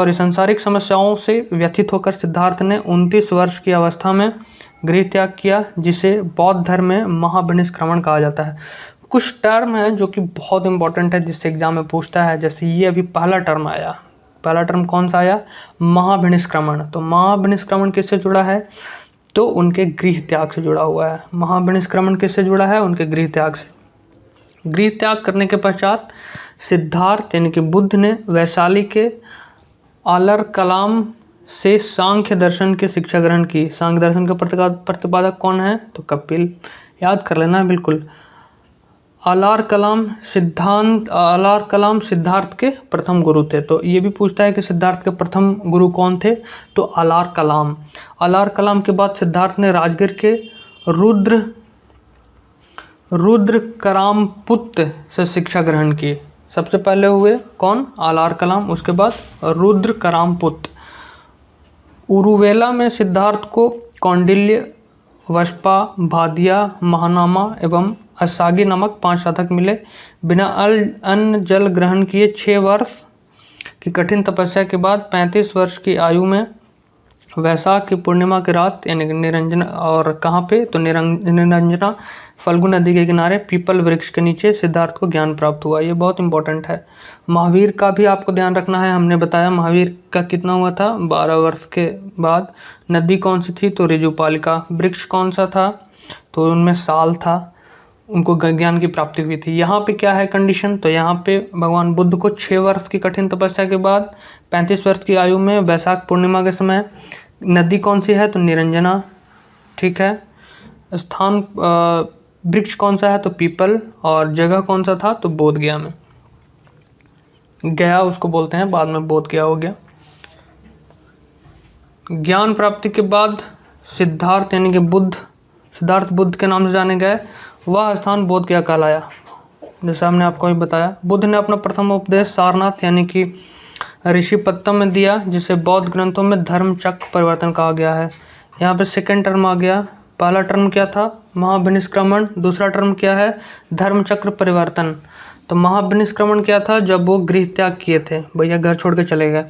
सांसारिक समस्याओं से व्यथित होकर सिद्धार्थ ने 29 वर्ष की अवस्था में गृह त्याग किया, जिसे बौद्ध धर्म में महाभिनिष्क्रमण कहा जाता है। कुछ टर्म है जो कि बहुत इंपॉर्टेंट है, जिससे एग्जाम में पूछता है। जैसे ये अभी पहला टर्म आया, पहला टर्म कौन सा आया? महाभिनिष्क्रमण। तो महाभिनिष्क्रमण किससे जुड़ा है? तो उनके गृह त्याग से जुड़ा हुआ है। महाभिनिष्क्रमण किससे जुड़ा है? उनके गृह त्याग से। गृह त्याग करने के पश्चात सिद्धार्थ यानी कि बुद्ध ने वैशाली के आलर कलाम से सांख्य दर्शन की शिक्षा ग्रहण की। सांख्य दर्शन के प्रतिपादक कौन है? तो कपिल, याद कर लेना बिल्कुल। आलार कलाम सिद्धार्थ के प्रथम गुरु थे। तो ये भी पूछता है कि सिद्धार्थ के प्रथम गुरु कौन थे? तो आलार कलाम के बाद सिद्धार्थ ने राजगीर के रुद्र करामपुत से शिक्षा ग्रहण की। सबसे पहले हुए कौन? आलार कलाम, उसके बाद रुद्र करामपुत। उरुवेला में सिद्धार्थ को कौंडिल्य, वशपा, भादिया, महानामा एवं असागी नामक 5 साधक मिले। बिना अन्न जल ग्रहण किए 6 वर्ष की कठिन तपस्या के बाद 35 वर्ष की आयु में वैशाख की पूर्णिमा की रात यानी कि निरंजना, और कहाँ पे, तो निरंजना फल्गु नदी के किनारे पीपल वृक्ष के नीचे सिद्धार्थ को ज्ञान प्राप्त हुआ। ये बहुत इंपॉर्टेंट है। महावीर का भी आपको ध्यान रखना है। हमने बताया महावीर का कितना हुआ था, 12 वर्ष के बाद। नदी कौन सी थी, तो ऋजुपालिका। वृक्ष कौन सा था, तो उनमें साल था, उनको ज्ञान की प्राप्ति हुई थी। यहाँ पे क्या है कंडीशन, तो यहाँ पे भगवान बुद्ध को 6 वर्ष की कठिन तपस्या के बाद 35 वर्ष की आयु में वैशाख पूर्णिमा के समय, नदी कौन सी है, तो निरंजना, ठीक है। स्थान वृक्ष कौन सा है, तो पीपल, और जगह कौन सा था, तो बोध गया में। गया उसको बोलते हैं, बाद में बोध गया हो गया। ज्ञान प्राप्ति के बाद सिद्धार्थ यानी कि बुद्ध, सिद्धार्थ बुद्ध के नाम से जाने गए, वह स्थान बोध गया कहलाया। जैसा हमने आपको भी बताया, बुद्ध ने अपना प्रथम उपदेश सारनाथ यानी कि ऋषिपत्तम में दिया, जिसे बौद्ध ग्रंथों में धर्म चक्र परिवर्तन कहा गया है। यहाँ पे सेकंड टर्म आ गया। पहला टर्म क्या था, महाविनिष्क्रमण। दूसरा टर्म क्या है, धर्म चक्र परिवर्तन। तो महाविनिष्क्रमण क्या था, जब वो गृह त्याग किए थे, भैया घर छोड़ के चले गए।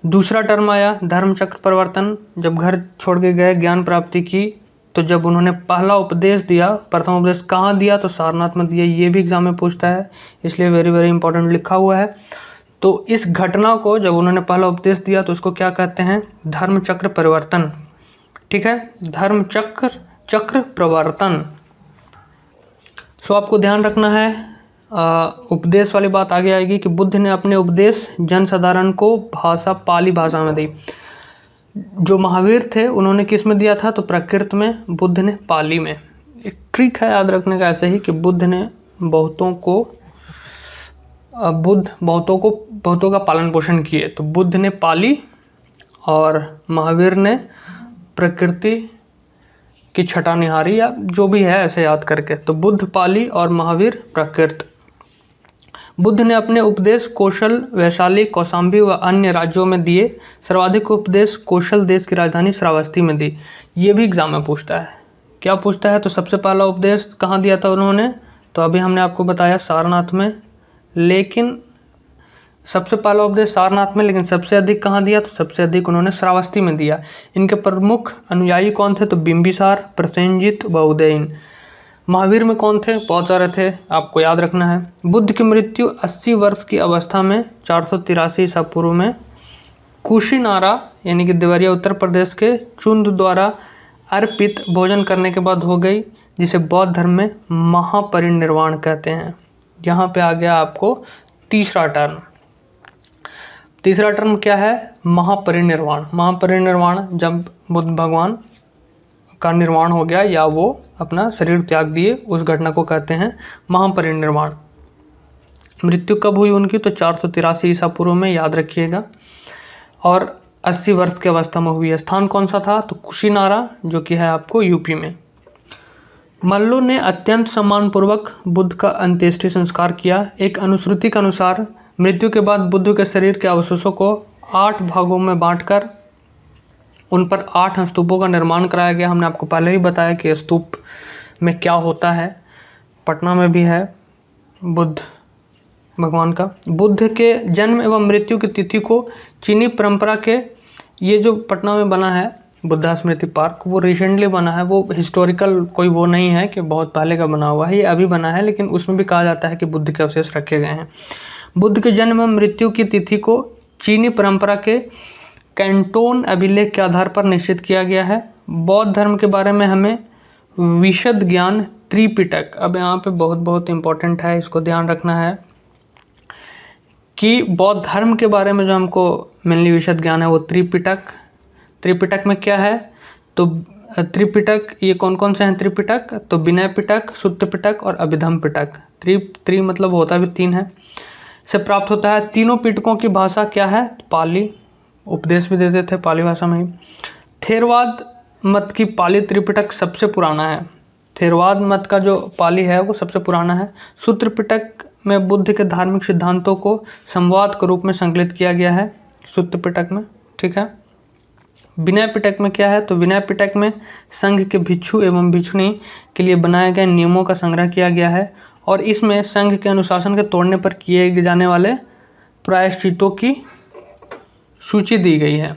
दूसरा टर्म आया धर्म चक्र परिवर्तन, जब घर छोड़ के गए, ज्ञान प्राप्ति की, तो जब उन्होंने पहला उपदेश दिया, प्रथम उपदेश कहाँ दिया, तो सारनाथ में दिया। ये भी एग्जाम में पूछता है, इसलिए वेरी वेरी इंपॉर्टेंट लिखा हुआ है। तो इस घटना को जब उन्होंने पहला उपदेश दिया तो उसको क्या कहते हैं, धर्म चक्र परिवर्तन, ठीक है, धर्म चक्र प्रवर्तन। सो आपको ध्यान रखना है, उपदेश वाली बात आगे आएगी कि बुद्ध ने अपने उपदेश जनसाधारण को भाषा पाली भाषा में दी। जो महावीर थे उन्होंने किस में दिया था, तो प्राकृत में, बुद्ध ने पाली में। एक ट्रिक है याद रखने का ऐसे ही कि बुद्ध ने बहुतों का पालन पोषण किए, तो बुद्ध ने पाली और महावीर ने प्रकृति की छटा निहारी, या जो भी है ऐसे याद करके। तो बुद्ध पाली और महावीर प्राकृत। बुद्ध ने अपने उपदेश कौशल, वैशाली, कौशाम्बी व अन्य राज्यों में दिए। सर्वाधिक उपदेश कौशल देश की राजधानी श्रावस्ती में दी। ये भी एग्जाम में पूछता है। क्या पूछता है, तो सबसे पहला उपदेश कहाँ दिया था उन्होंने, तो अभी हमने आपको बताया सारनाथ में, लेकिन सबसे पहला उपदेश सारनाथ में, लेकिन सबसे अधिक कहाँ दिया, तो सबसे अधिक उन्होंने श्रावस्ती में दिया। इनके प्रमुख अनुयायी कौन थे, तो बिंबिसार, प्रसेनजित व उदयन। महावीर में कौन थे, बहुत सारे थे, आपको याद रखना है। बुद्ध की मृत्यु 80 वर्ष की अवस्था में 483 ईसा पूर्व में कुशीनारा यानी कि देवरिया उत्तर प्रदेश के चुंद द्वारा अर्पित भोजन करने के बाद हो गई, जिसे बौद्ध धर्म में महापरिनिर्वाण कहते हैं। यहाँ पे आ गया आपको तीसरा टर्म। तीसरा टर्म क्या है, महापरिनिर्वाण। महापरिनिर्वाण जब बुद्ध भगवान का निर्वाण हो गया या वो अपना शरीर त्याग दिए, उस घटना को कहते हैं महापरिनिर्वाण। मृत्यु कब हुई उनकी, तो 483 ईसा पूर्व में, याद रखिएगा, और 80 वर्ष की अवस्था में हुई है। स्थान कौन सा था, तो कुशीनारा, जो कि है आपको यूपी में। मल्लों ने अत्यंत सम्मानपूर्वक बुद्ध का अंत्येष्टि संस्कार किया। एक अनुश्रुति के अनुसार मृत्यु के बाद बुद्ध के शरीर के अवशेषों को 8 भागों में बांटकर उन पर 8 स्तूपों का निर्माण कराया गया। हमने आपको पहले ही बताया कि स्तूप में क्या होता है, पटना में भी है बुद्ध भगवान का। बुद्ध के जन्म एवं मृत्यु की तिथि को चीनी परंपरा के, ये जो पटना में बना है बुद्धा स्मृति पार्क, वो रिसेंटली बना है, वो हिस्टोरिकल कोई वो नहीं है कि बहुत पहले का बना हुआ है, ये अभी बना है, लेकिन उसमें भी कहा जाता है कि बुद्ध के अवशेष रखे गए हैं। बुद्ध के जन्म एवं मृत्यु की तिथि को चीनी परंपरा के कैंटोन अभिलेख के आधार पर निश्चित किया गया है। बौद्ध धर्म के बारे में हमें विशद ज्ञान त्रिपिटक, अब यहाँ पे बहुत इंपॉर्टेंट है, इसको ध्यान रखना है कि बौद्ध धर्म के बारे में जो हमको मेनली विशद ज्ञान है वो त्रिपिटक में क्या है, तो त्रिपिटक ये कौन कौन से हैं त्रिपिटक, तो विनय पिटक, सुत्त पिटक और अभिधम पिटक। त्रि मतलब होता भी 3 है, से प्राप्त होता है। तीनों पिटकों की भाषा क्या है, पाली, उपदेश भी देते थे पाली भाषा में ही। थेरवाद मत की पाली त्रिपिटक सबसे पुराना है। थेरवाद मत का जो पाली है वो सबसे पुराना है। सूत्र पिटक में बुद्ध के धार्मिक सिद्धांतों को संवाद के रूप में संकलित किया गया है, सूत्र पिटक में, ठीक है। विनय पिटक में क्या है, तो विनय पिटक में संघ के भिक्षु एवं भिक्षुणी के लिए बनाए गए नियमों का संग्रह किया गया है और इसमें संघ के अनुशासन के तोड़ने पर किए जाने वाले प्रायश्चितों की सूची दी गई है।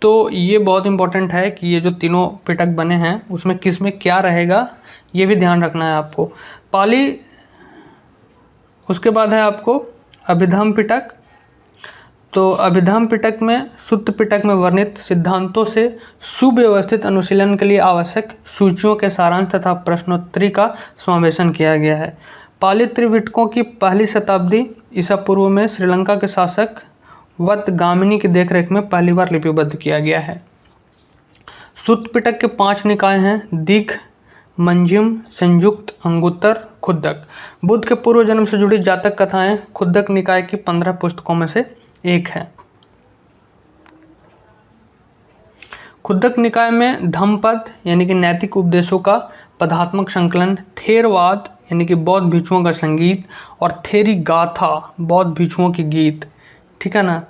तो ये बहुत इंपॉर्टेंट है कि ये जो तीनों पिटक बने हैं उसमें किस में क्या रहेगा ये भी ध्यान रखना है आपको। पाली, उसके बाद है आपको अभिधम पिटक। तो अभिधम पिटक में सुत्त पिटक में वर्णित सिद्धांतों से सुव्यवस्थित अनुशीलन के लिए आवश्यक सूचियों के सारांश तथा प्रश्नोत्तरी का समावेशन किया गया है। पाली त्रिपिटकों की पहली शताब्दी ईसा पूर्व में श्रीलंका के शासक वतगामिनी की देखरेख में पहली बार लिपिबद्ध किया गया है। सुत्त पिटक के 5 निकाय हैं, दिघ, मंजिम, संयुक्त, अंगुत्तर, खुद्दक। बुद्ध के पूर्व जन्म से जुड़ी जातक कथाएं खुद्दक निकाय की 15 पुस्तकों में से एक है। खुद्दक निकाय में धम्मपद यानी कि नैतिक उपदेशों का पदात्मक संकलन, थेरवाद यानी कि बौद्ध भिक्षुओं का संगीत और थेरी गाथा बौद्ध भिक्षुओं की गीत, ठीक है ना।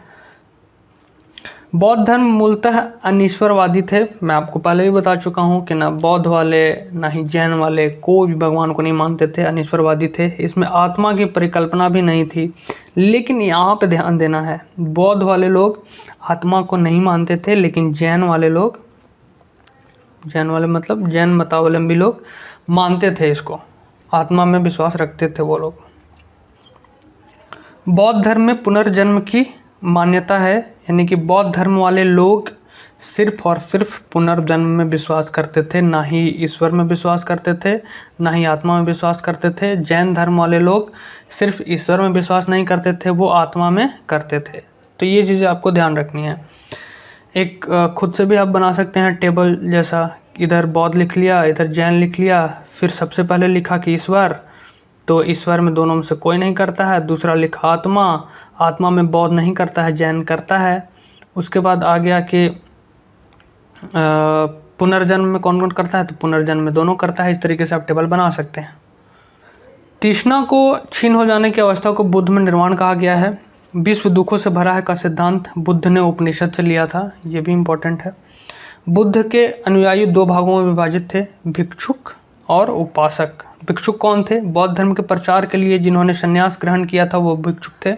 बौद्ध धर्म मूलतः अनीश्वरवादी थे। मैं आपको पहले भी बता चुका हूँ कि ना बौद्ध वाले ना ही जैन वाले कोई भी भगवान को नहीं मानते थे, अनीश्वरवादी थे। इसमें आत्मा की परिकल्पना भी नहीं थी। लेकिन यहाँ पे ध्यान देना है, बौद्ध वाले लोग आत्मा को नहीं मानते थे, लेकिन जैन वाले लोग, जैन वाले मतलब जैन मतावलंबी लोग मानते थे इसको, आत्मा में विश्वास रखते थे वो लोग। बौद्ध धर्म में पुनर्जन्म की मान्यता है, यानी कि बौद्ध धर्म वाले लोग सिर्फ और सिर्फ पुनर्जन्म में विश्वास करते थे, ना ही ईश्वर में विश्वास करते थे, ना ही आत्मा में विश्वास करते थे। जैन धर्म वाले लोग सिर्फ ईश्वर में विश्वास नहीं करते थे, वो आत्मा में करते थे। तो ये चीज़ें आपको ध्यान रखनी है। एक खुद से भी आप बना सकते हैं टेबल जैसा, इधर बौद्ध लिख लिया, इधर जैन लिख लिया, फिर सबसे पहले लिखा कि ईश्वर, तो ईश्वर में दोनों में से कोई नहीं करता है। दूसरा लिखा आत्मा, आत्मा में बौद्ध नहीं करता है, जैन करता है। उसके बाद आ गया कि पुनर्जन्म में कौन कौन करता है, तो पुनर्जन्म में दोनों करता है। इस तरीके से आप टेबल बना सकते हैं। तृष्णा को क्षीण हो जाने की अवस्था को बुद्ध में निर्वाण कहा गया है। विश्व दुखों से भरा है का सिद्धांत बुद्ध ने उपनिषद से लिया था, ये भी इम्पोर्टेंट है। बुद्ध के अनुयायी 2 भागों में विभाजित थे, भिक्षुक और उपासक। भिक्षुक कौन थे? बौद्ध धर्म के प्रचार के लिए जिन्होंने संन्यास ग्रहण किया था वो भिक्षुक थे।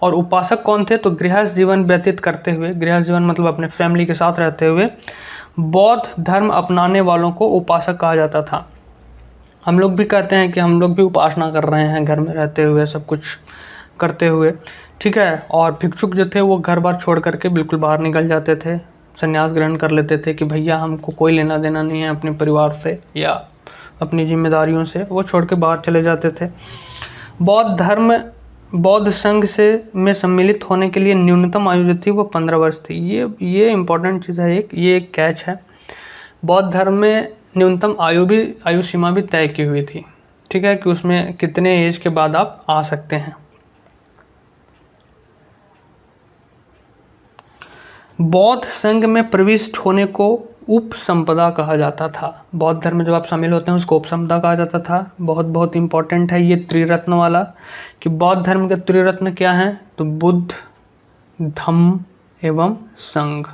और उपासक कौन थे? तो गृहस्थ जीवन व्यतीत करते हुए, गृहस्थ जीवन मतलब अपने फैमिली के साथ रहते हुए बौद्ध धर्म अपनाने वालों को उपासक कहा जाता था। हम लोग भी कहते हैं कि हम लोग भी उपासना कर रहे हैं घर में रहते हुए, सब कुछ करते हुए, ठीक है। और भिक्षुक जो थे वो घर बार छोड़ करके बिल्कुल बाहर निकल जाते थे, संन्यास ग्रहण कर लेते थे कि भैया हमको कोई लेना देना नहीं है अपने परिवार से या अपनी जिम्मेदारियों से, वो छोड़ के बाहर चले जाते थे। बौद्ध धर्म बौद्ध संघ से में सम्मिलित होने के लिए न्यूनतम आयु जो थी वो 15 वर्ष थी। ये इम्पोर्टेंट चीज़ है, ये एक कैच है। बौद्ध धर्म में न्यूनतम आयु सीमा भी तय की हुई थी, ठीक है, कि उसमें कितने एज के बाद आप आ सकते हैं। बौद्ध संघ में प्रविष्ट होने को उपसंपदा कहा जाता था। बौद्ध धर्म में जब आप शामिल होते हैं उसको उपसंपदा कहा जाता था। बहुत इंपॉर्टेंट है ये त्रिरत्न वाला, कि बौद्ध धर्म के त्रिरत्न क्या हैं, तो बुद्ध, धम्म एवं संघ।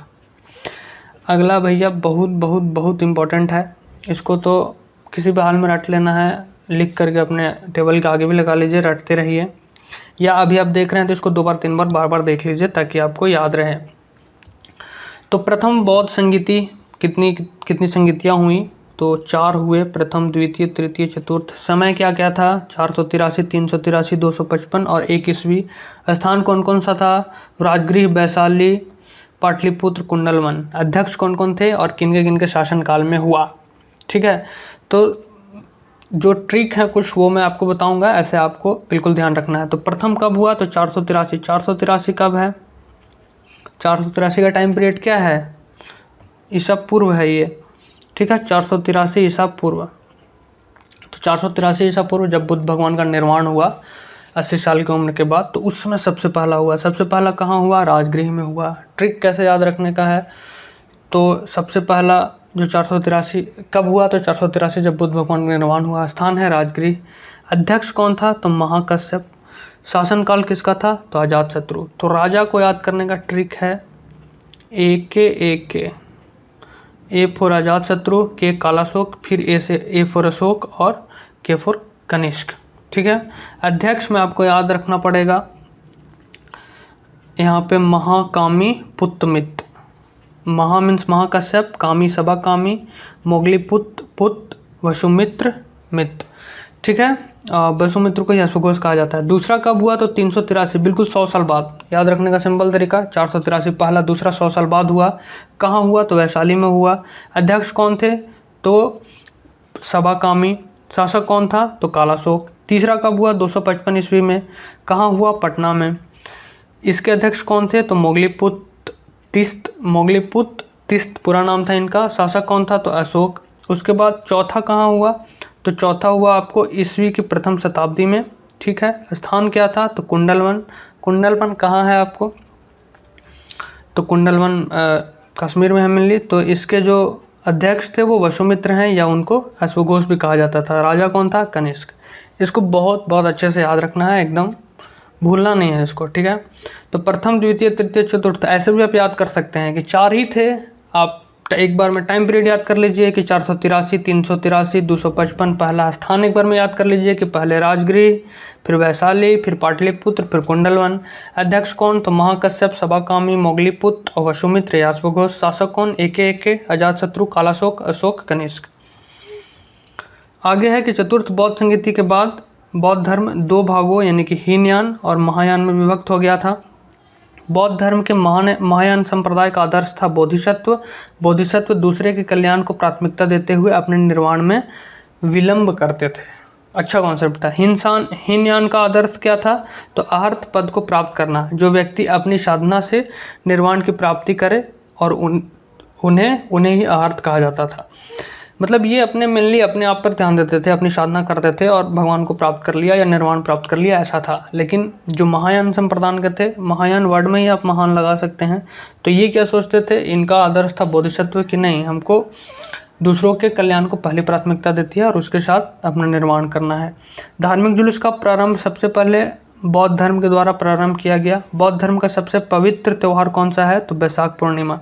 अगला भैया बहुत इंपॉर्टेंट है, इसको तो किसी भी हाल में रट लेना है, लिख करके अपने टेबल के आगे भी लगा लीजिए, रटते रहिए, या अभी आप देख रहे हैं तो इसको 2 बार 3 बार बार देख लीजिए ताकि आपको याद रहे। तो प्रथम बौद्ध संगीति कितनी संगीतियाँ हुई, तो 4 हुए, प्रथम, द्वितीय, तृतीय, चतुर्थ। समय क्या क्या था, 483, 383, 255 और 1 ईस्वी। स्थान कौन कौन सा था, राजगृह, वैशाली, पाटलिपुत्र, कुंडलवन। अध्यक्ष कौन कौन थे और किन के शासनकाल में हुआ, ठीक है। तो जो ट्रिक है कुछ वो मैं आपको बताऊंगा, ऐसे आपको बिल्कुल ध्यान रखना है। तो प्रथम कब हुआ, तो 483 कब है, 483 का टाइम पीरियड क्या है, ईसा पूर्व है ये, ठीक है। 483 ईसा पूर्व, तो 483 ईसा पूर्व जब बुद्ध भगवान का निर्वाण हुआ 80 साल की उम्र के बाद, तो उस समय सबसे पहला हुआ। सबसे पहला कहाँ हुआ, राजगृह में हुआ। ट्रिक कैसे याद रखने का है, तो सबसे पहला जो 483 कब हुआ, तो 483 जब बुद्ध भगवान का निर्वाण हुआ। स्थान है राजगृह। अध्यक्ष कौन था, तो महाकश्यप। शासनकाल किसका था, तो अजातशत्रु। तो राजा को याद करने का ट्रिक है, A फॉर अजातशत्रु, के कालाशोक, फिर A फॉर अशोक और K फॉर कनिष्क। ठीक है। अध्यक्ष में आपको याद रखना पड़ेगा यहाँ पे महाकामी पुत्रमित। महा मीन्स महाकश्यप, कामी सभा कामी, मोगली पुत्र वसुमित्र मित्र। ठीक है। वसुमित्र को अश्वघोष कहा जाता है। दूसरा कब हुआ तो 383, बिल्कुल 100 साल बाद। याद रखने का सिंपल तरीका 483 पहला, दूसरा 100 साल बाद हुआ। कहाँ हुआ तो वैशाली में हुआ। अध्यक्ष कौन थे तो सभाकामी। शासक कौन था तो कालाशोक। तीसरा कब हुआ 255 ईस्वी में। कहाँ हुआ पटना में। इसके अध्यक्ष कौन थे तो मोगलीपुत्र तिस्त पूरा नाम था इनका। शासक कौन था तो अशोक। उसके बाद चौथा कहाँ हुआ तो चौथा हुआ आपको ईस्वी की प्रथम शताब्दी में। ठीक है। स्थान क्या था तो कुंडलवन कहाँ है आपको तो कुंडलवन कश्मीर में है मिली। तो इसके जो अध्यक्ष थे वो वसुमित्र हैं या उनको अश्वघोष भी कहा जाता था। राजा कौन था कनिष्क। इसको बहुत बहुत अच्छे से याद रखना है, एकदम भूलना नहीं है इसको। ठीक है। तो प्रथम द्वितीय तृतीय चतुर्थ ऐसे भी आप याद कर सकते हैं कि 4 ही थे। आप एक बार में टाइम पीरियड याद कर लीजिए कि 483, 383, 255। पहला स्थान एक बार में याद कर लीजिए कि पहले राजगृह, फिर वैशाली, फिर पाटलिपुत्र, फिर कुंडलवन। अध्यक्ष कौन तो महाकश्यप, सभाकामी, मोगलीपुत्र और वसुमित्र या अश्वघोष। शासक कौन A अजातशत्रु, कालाशोक, अशोक, कनिष्क। आगे है कि चतुर्थ बौद्ध संगीति के बाद बौद्ध धर्म 2 भागों यानी कि हीनयान और महायान में विभक्त हो गया था। बौद्ध धर्म के महायान संप्रदाय का आदर्श था बोधिसत्व दूसरे के कल्याण को प्राथमिकता देते हुए अपने निर्वाण में विलंब करते थे। अच्छा कॉन्सेप्ट था। हीनयान का आदर्श क्या था तो अहर्त पद को प्राप्त करना, जो व्यक्ति अपनी साधना से निर्वाण की प्राप्ति करे और उन्हें ही अहर्त कहा जाता था। मतलब ये मेनली अपने आप पर ध्यान देते थे, अपनी साधना करते थे और भगवान को प्राप्त कर लिया या निर्वाण प्राप्त कर लिया, ऐसा था। लेकिन जो महायान संप्रदान के थे, महायान वर्ड में ही आप महान लगा सकते हैं, तो ये क्या सोचते थे, इनका आदर्श था बोधिसत्व कि नहीं, हमको दूसरों के कल्याण को पहली प्राथमिकता देती है और उसके साथ अपना निर्माण करना है। धार्मिक जुलूस का प्रारंभ सबसे पहले बौद्ध धर्म के द्वारा प्रारंभ किया गया। बौद्ध धर्म का सबसे पवित्र त्यौहार कौन सा है तो बैसाख पूर्णिमा,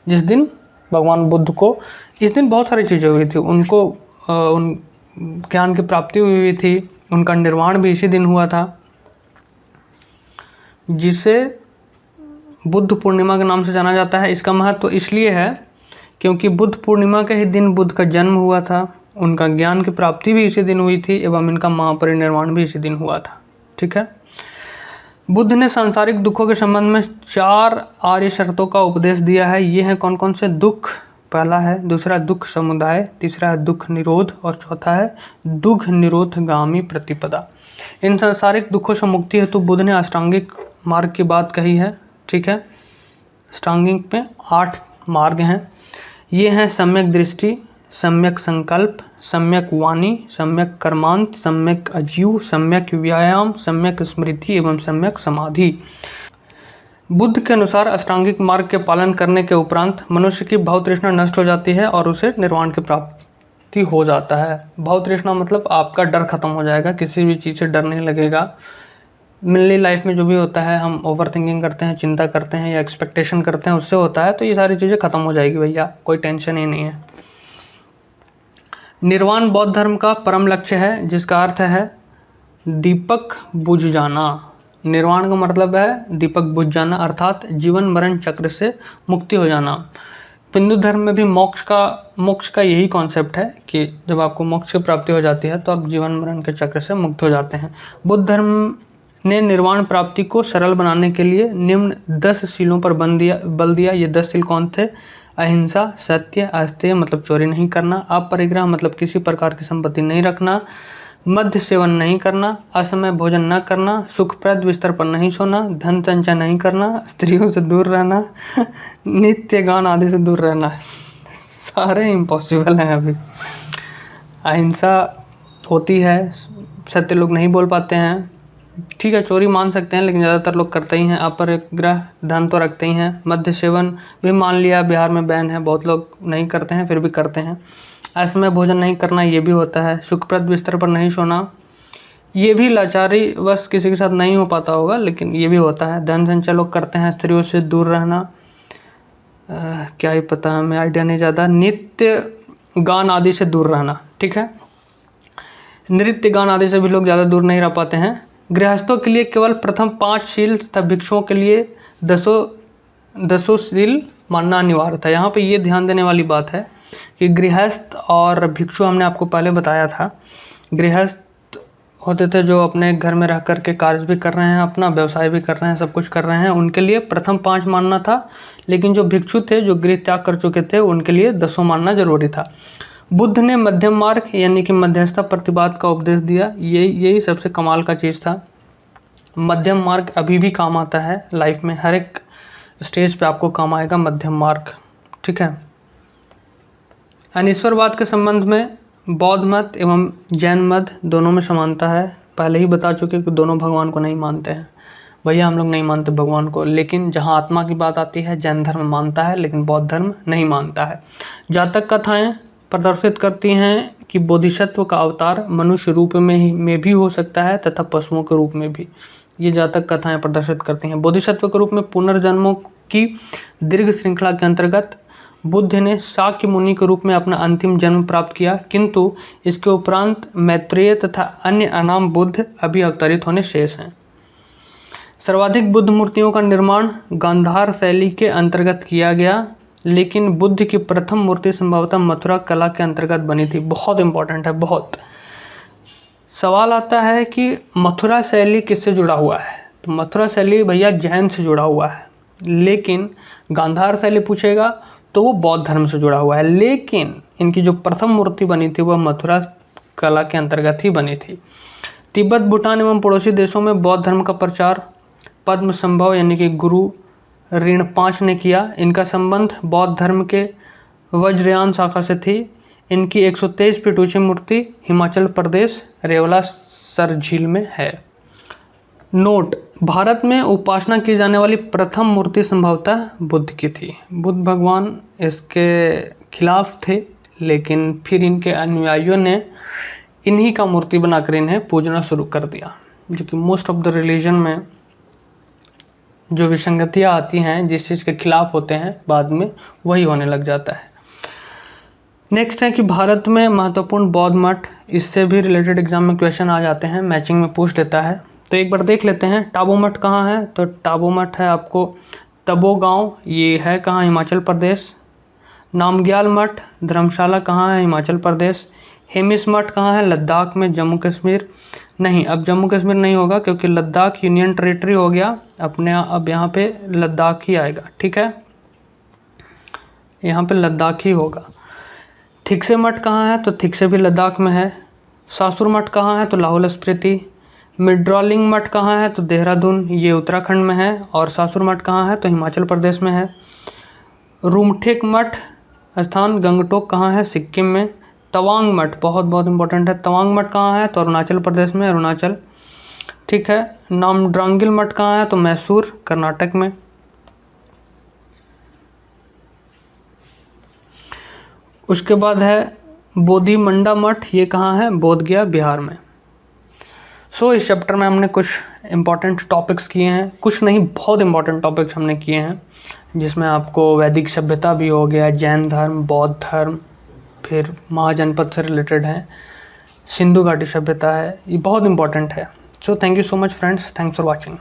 जिस दिन भगवान बुद्ध को, इस दिन बहुत सारी चीज़ें हुई थी, उनको उन ज्ञान की प्राप्ति हुई थी, उनका निर्वाण भी इसी दिन हुआ था, जिसे बुद्ध पूर्णिमा के नाम से जाना जाता है। इसका महत्व इसलिए है क्योंकि बुद्ध पूर्णिमा के ही दिन बुद्ध का जन्म हुआ था, उनका ज्ञान की प्राप्ति भी इसी दिन हुई थी एवं इनका महापरिनिर्वाण भी इसी दिन हुआ था। ठीक है। बुद्ध ने सांसारिक दुखों के संबंध में 4 आर्य शर्तों का उपदेश दिया है। ये हैं कौन कौन से। दुख पहला है, दूसरा दुख समुदाय, तीसरा है दुख निरोध और चौथा है दुख निरोधगामी प्रतिपदा। इन सांसारिक दुखों से मुक्ति हेतु बुद्ध ने अष्टांगिक मार्ग की बात कही है। ठीक है। अष्टांगिक में 8 मार्ग हैं। ये हैं सम्यक दृष्टि, सम्यक संकल्प, सम्यक वाणी, सम्यक कर्मांत, सम्यक आजीव, सम्यक व्यायाम, सम्यक स्मृति एवं सम्यक समाधि। बुद्ध के अनुसार अष्टांगिक मार्ग के पालन करने के उपरांत मनुष्य की भाव तृष्णा नष्ट हो जाती है और उसे निर्वाण की प्राप्ति हो जाता है। भाव तृष्णा मतलब आपका डर खत्म हो जाएगा, किसी भी चीज़ से डर नहीं लगेगा। मेनली लाइफ में जो भी होता है, हम ओवर थिंकिंग करते हैं, चिंता करते हैं या एक्सपेक्टेशन करते हैं, उससे होता है, तो ये सारी चीज़ें खत्म हो जाएगी भैया, कोई टेंशन ही नहीं है। निर्वाण बौद्ध धर्म का परम लक्ष्य है, जिसका अर्थ है दीपक बुझ जाना। निर्वाण का मतलब है दीपक बुझ जाना, अर्थात जीवन मरण चक्र से मुक्ति हो जाना। हिंदू धर्म में भी मोक्ष का यही कॉन्सेप्ट है कि जब आपको मोक्ष की प्राप्ति हो जाती है तो आप जीवन मरण के चक्र से मुक्त हो जाते हैं। बुद्ध धर्म ने निर्वाण प्राप्ति को सरल बनाने के लिए निम्न 10 शीलों पर बल दिया। ये 10 शील कौन थे। अहिंसा, सत्य, अस्तेय मतलब चोरी नहीं करना, अपरिग्रह मतलब किसी प्रकार की संपत्ति नहीं रखना, मद्य सेवन नहीं करना, असमय भोजन न करना, सुखप्रद बिस्तर पर नहीं सोना, धन संचय नहीं करना, स्त्रियों से दूर रहना, नित्य गान आदि से दूर रहना। सारे इम्पॉसिबल हैं अभी। अहिंसा होती है, सत्य लोग नहीं बोल पाते हैं, ठीक है, चोरी मान सकते हैं लेकिन ज़्यादातर लोग करते ही हैं। अपरिग्रह, धन तो रखते ही हैं। मद्य सेवन भी मान लिया बिहार में बैन है, बहुत लोग नहीं करते हैं फिर भी करते हैं। असमय भोजन नहीं करना ये भी होता है। सुखप्रद बिस्तर पर नहीं सोना, ये भी लाचारी बस किसी के साथ नहीं हो पाता होगा लेकिन ये भी होता है। धन संचय लोग करते हैं। स्त्रियों से दूर रहना, क्या ही पता, हमें आइडिया नहीं ज़्यादा। नित्य गान आदि से दूर रहना, ठीक है। नृत्य गान आदि से भी लोग ज़्यादा दूर नहीं रह पाते हैं। गृहस्थों के लिए केवल प्रथम 5 शील तथा भिक्षुओं के लिए दसों शील मानना अनिवार्य था। यहाँ पे ये ध्यान देने वाली बात है कि गृहस्थ और भिक्षु हमने आपको पहले बताया था। गृहस्थ होते थे जो अपने घर में रह कर के कार्य भी कर रहे हैं, अपना व्यवसाय भी कर रहे हैं, सब कुछ कर रहे हैं, उनके लिए प्रथम 5 मानना था। लेकिन जो भिक्षु थे जो गृह त्याग कर चुके थे उनके लिए 10 मानना जरूरी था। बुद्ध ने मध्यम मार्ग यानी कि मध्यस्थता प्रतिवाद का उपदेश दिया। यही सबसे कमाल का चीज़ था। मध्यम मार्ग अभी भी काम आता है लाइफ में, हर एक स्टेज पे आपको काम आएगा मध्यम मार्ग, ठीक है। अनीश्वरवाद के संबंध में बौद्ध मत एवं जैन मत दोनों में समानता है। पहले ही बता चुके कि दोनों भगवान को नहीं मानते हैं। भैया हम लोग नहीं मानते भगवान को, लेकिन जहाँ आत्मा की बात आती है जैन धर्म मानता है लेकिन बौद्ध धर्म नहीं मानता है। जातक कथाएं प्रदर्शित करती हैं कि बोधिसत्व का अवतार मनुष्य रूप में भी हो सकता है तथा पशुओं के रूप में भी। ये जातक कथाएं प्रदर्शित करती हैं। बोधिसत्व के रूप में पुनर्जन्मों की दीर्घ श्रृंखला के अंतर्गत बुद्ध ने शाक्य मुनि के रूप में अपना अंतिम जन्म प्राप्त किया, किंतु इसके उपरांत मैत्रेय तथा अन्य अनाम बुद्ध अभी अवतरित होने शेष हैं। सर्वाधिक बुद्ध मूर्तियों का निर्माण गांधार शैली के अंतर्गत किया गया, लेकिन बुद्ध की प्रथम मूर्ति संभवतः मथुरा कला के अंतर्गत बनी थी। बहुत इंपॉर्टेंट है, बहुत। सवाल आता है कि मथुरा शैली किससे जुड़ा हुआ है, तो मथुरा शैली भैया जैन से जुड़ा हुआ है, लेकिन गांधार शैली पूछेगा तो वो बौद्ध धर्म से जुड़ा हुआ है। लेकिन इनकी जो प्रथम मूर्ति बनी थी वह मथुरा कला के अंतर्गत ही बनी थी। तिब्बत, भूटान एवं पड़ोसी देशों में बौद्ध धर्म का प्रचार पद्म संभव यानी कि गुरु ऋण 5 ने किया। इनका संबंध बौद्ध धर्म के वज्रयान शाखा से थी। इनकी 123 फीट ऊंची मूर्ति हिमाचल प्रदेश रेवलासर झील में है। नोट: भारत में उपासना की जाने वाली प्रथम मूर्ति संभवतः बुद्ध की थी। बुद्ध भगवान इसके खिलाफ थे, लेकिन फिर इनके अनुयायियों ने इन्हीं का मूर्ति बनाकर इन्हें पूजना शुरू कर दिया, जो कि मोस्ट ऑफ द रिलीजन में जो विसंगतियाँ आती हैं, जिस चीज़ के खिलाफ होते हैं, बाद में वही होने लग जाता है। नेक्स्ट है कि भारत में महत्वपूर्ण बौद्ध मठ, इससे भी रिलेटेड एग्जाम में क्वेश्चन आ जाते हैं, मैचिंग में पूछ लेता है। तो एक बार देख लेते हैं। टाबू मठ कहाँ है, तो टाबू मठ है आपको तबो गांव, ये है कहाँ, हिमाचल प्रदेश। नामग्याल मठ धर्मशाला कहाँ है, हिमाचल प्रदेश। हेमिस मठ कहाँ है, लद्दाख में, जम्मू कश्मीर नहीं, अब जम्मू कश्मीर नहीं होगा क्योंकि लद्दाख यूनियन टेरिटरी हो गया अपने, अब यहाँ पे लद्दाख ही आएगा, ठीक है, यहाँ पे लद्दाख ही होगा। थिकसे मठ कहाँ है, तो थिकसे भी लद्दाख में है। सासुर मठ कहाँ है, तो लाहौल स्पीति। मिड्रालिंग मठ कहाँ है, तो देहरादून, ये उत्तराखंड में है। और सासुर मठ कहाँ है, तो हिमाचल प्रदेश में है। रूमठेक मठ स्थान गंगटोक कहाँ है, सिक्किम में। तवांग मठ बहुत बहुत इंपॉर्टेंट है, तवांग मठ कहाँ है, तो अरुणाचल प्रदेश में, अरुणाचल, ठीक है। नामड्रांगिल मठ कहाँ है, तो मैसूर, कर्नाटक में। उसके बाद है बोधिमंडा मठ, ये कहाँ है, बोधगया, बिहार में। इस चैप्टर में हमने कुछ इम्पॉर्टेंट टॉपिक्स किए हैं, कुछ नहीं बहुत इम्पॉर्टेंट टॉपिक्स हमने किए हैं, जिसमें आपको वैदिक सभ्यता भी हो गया, जैन धर्म, बौद्ध धर्म, फिर महाजनपद से रिलेटेड है, सिंधु घाटी सभ्यता है, ये बहुत इंपॉर्टेंट है। Thank you so much friends, thanks for watching.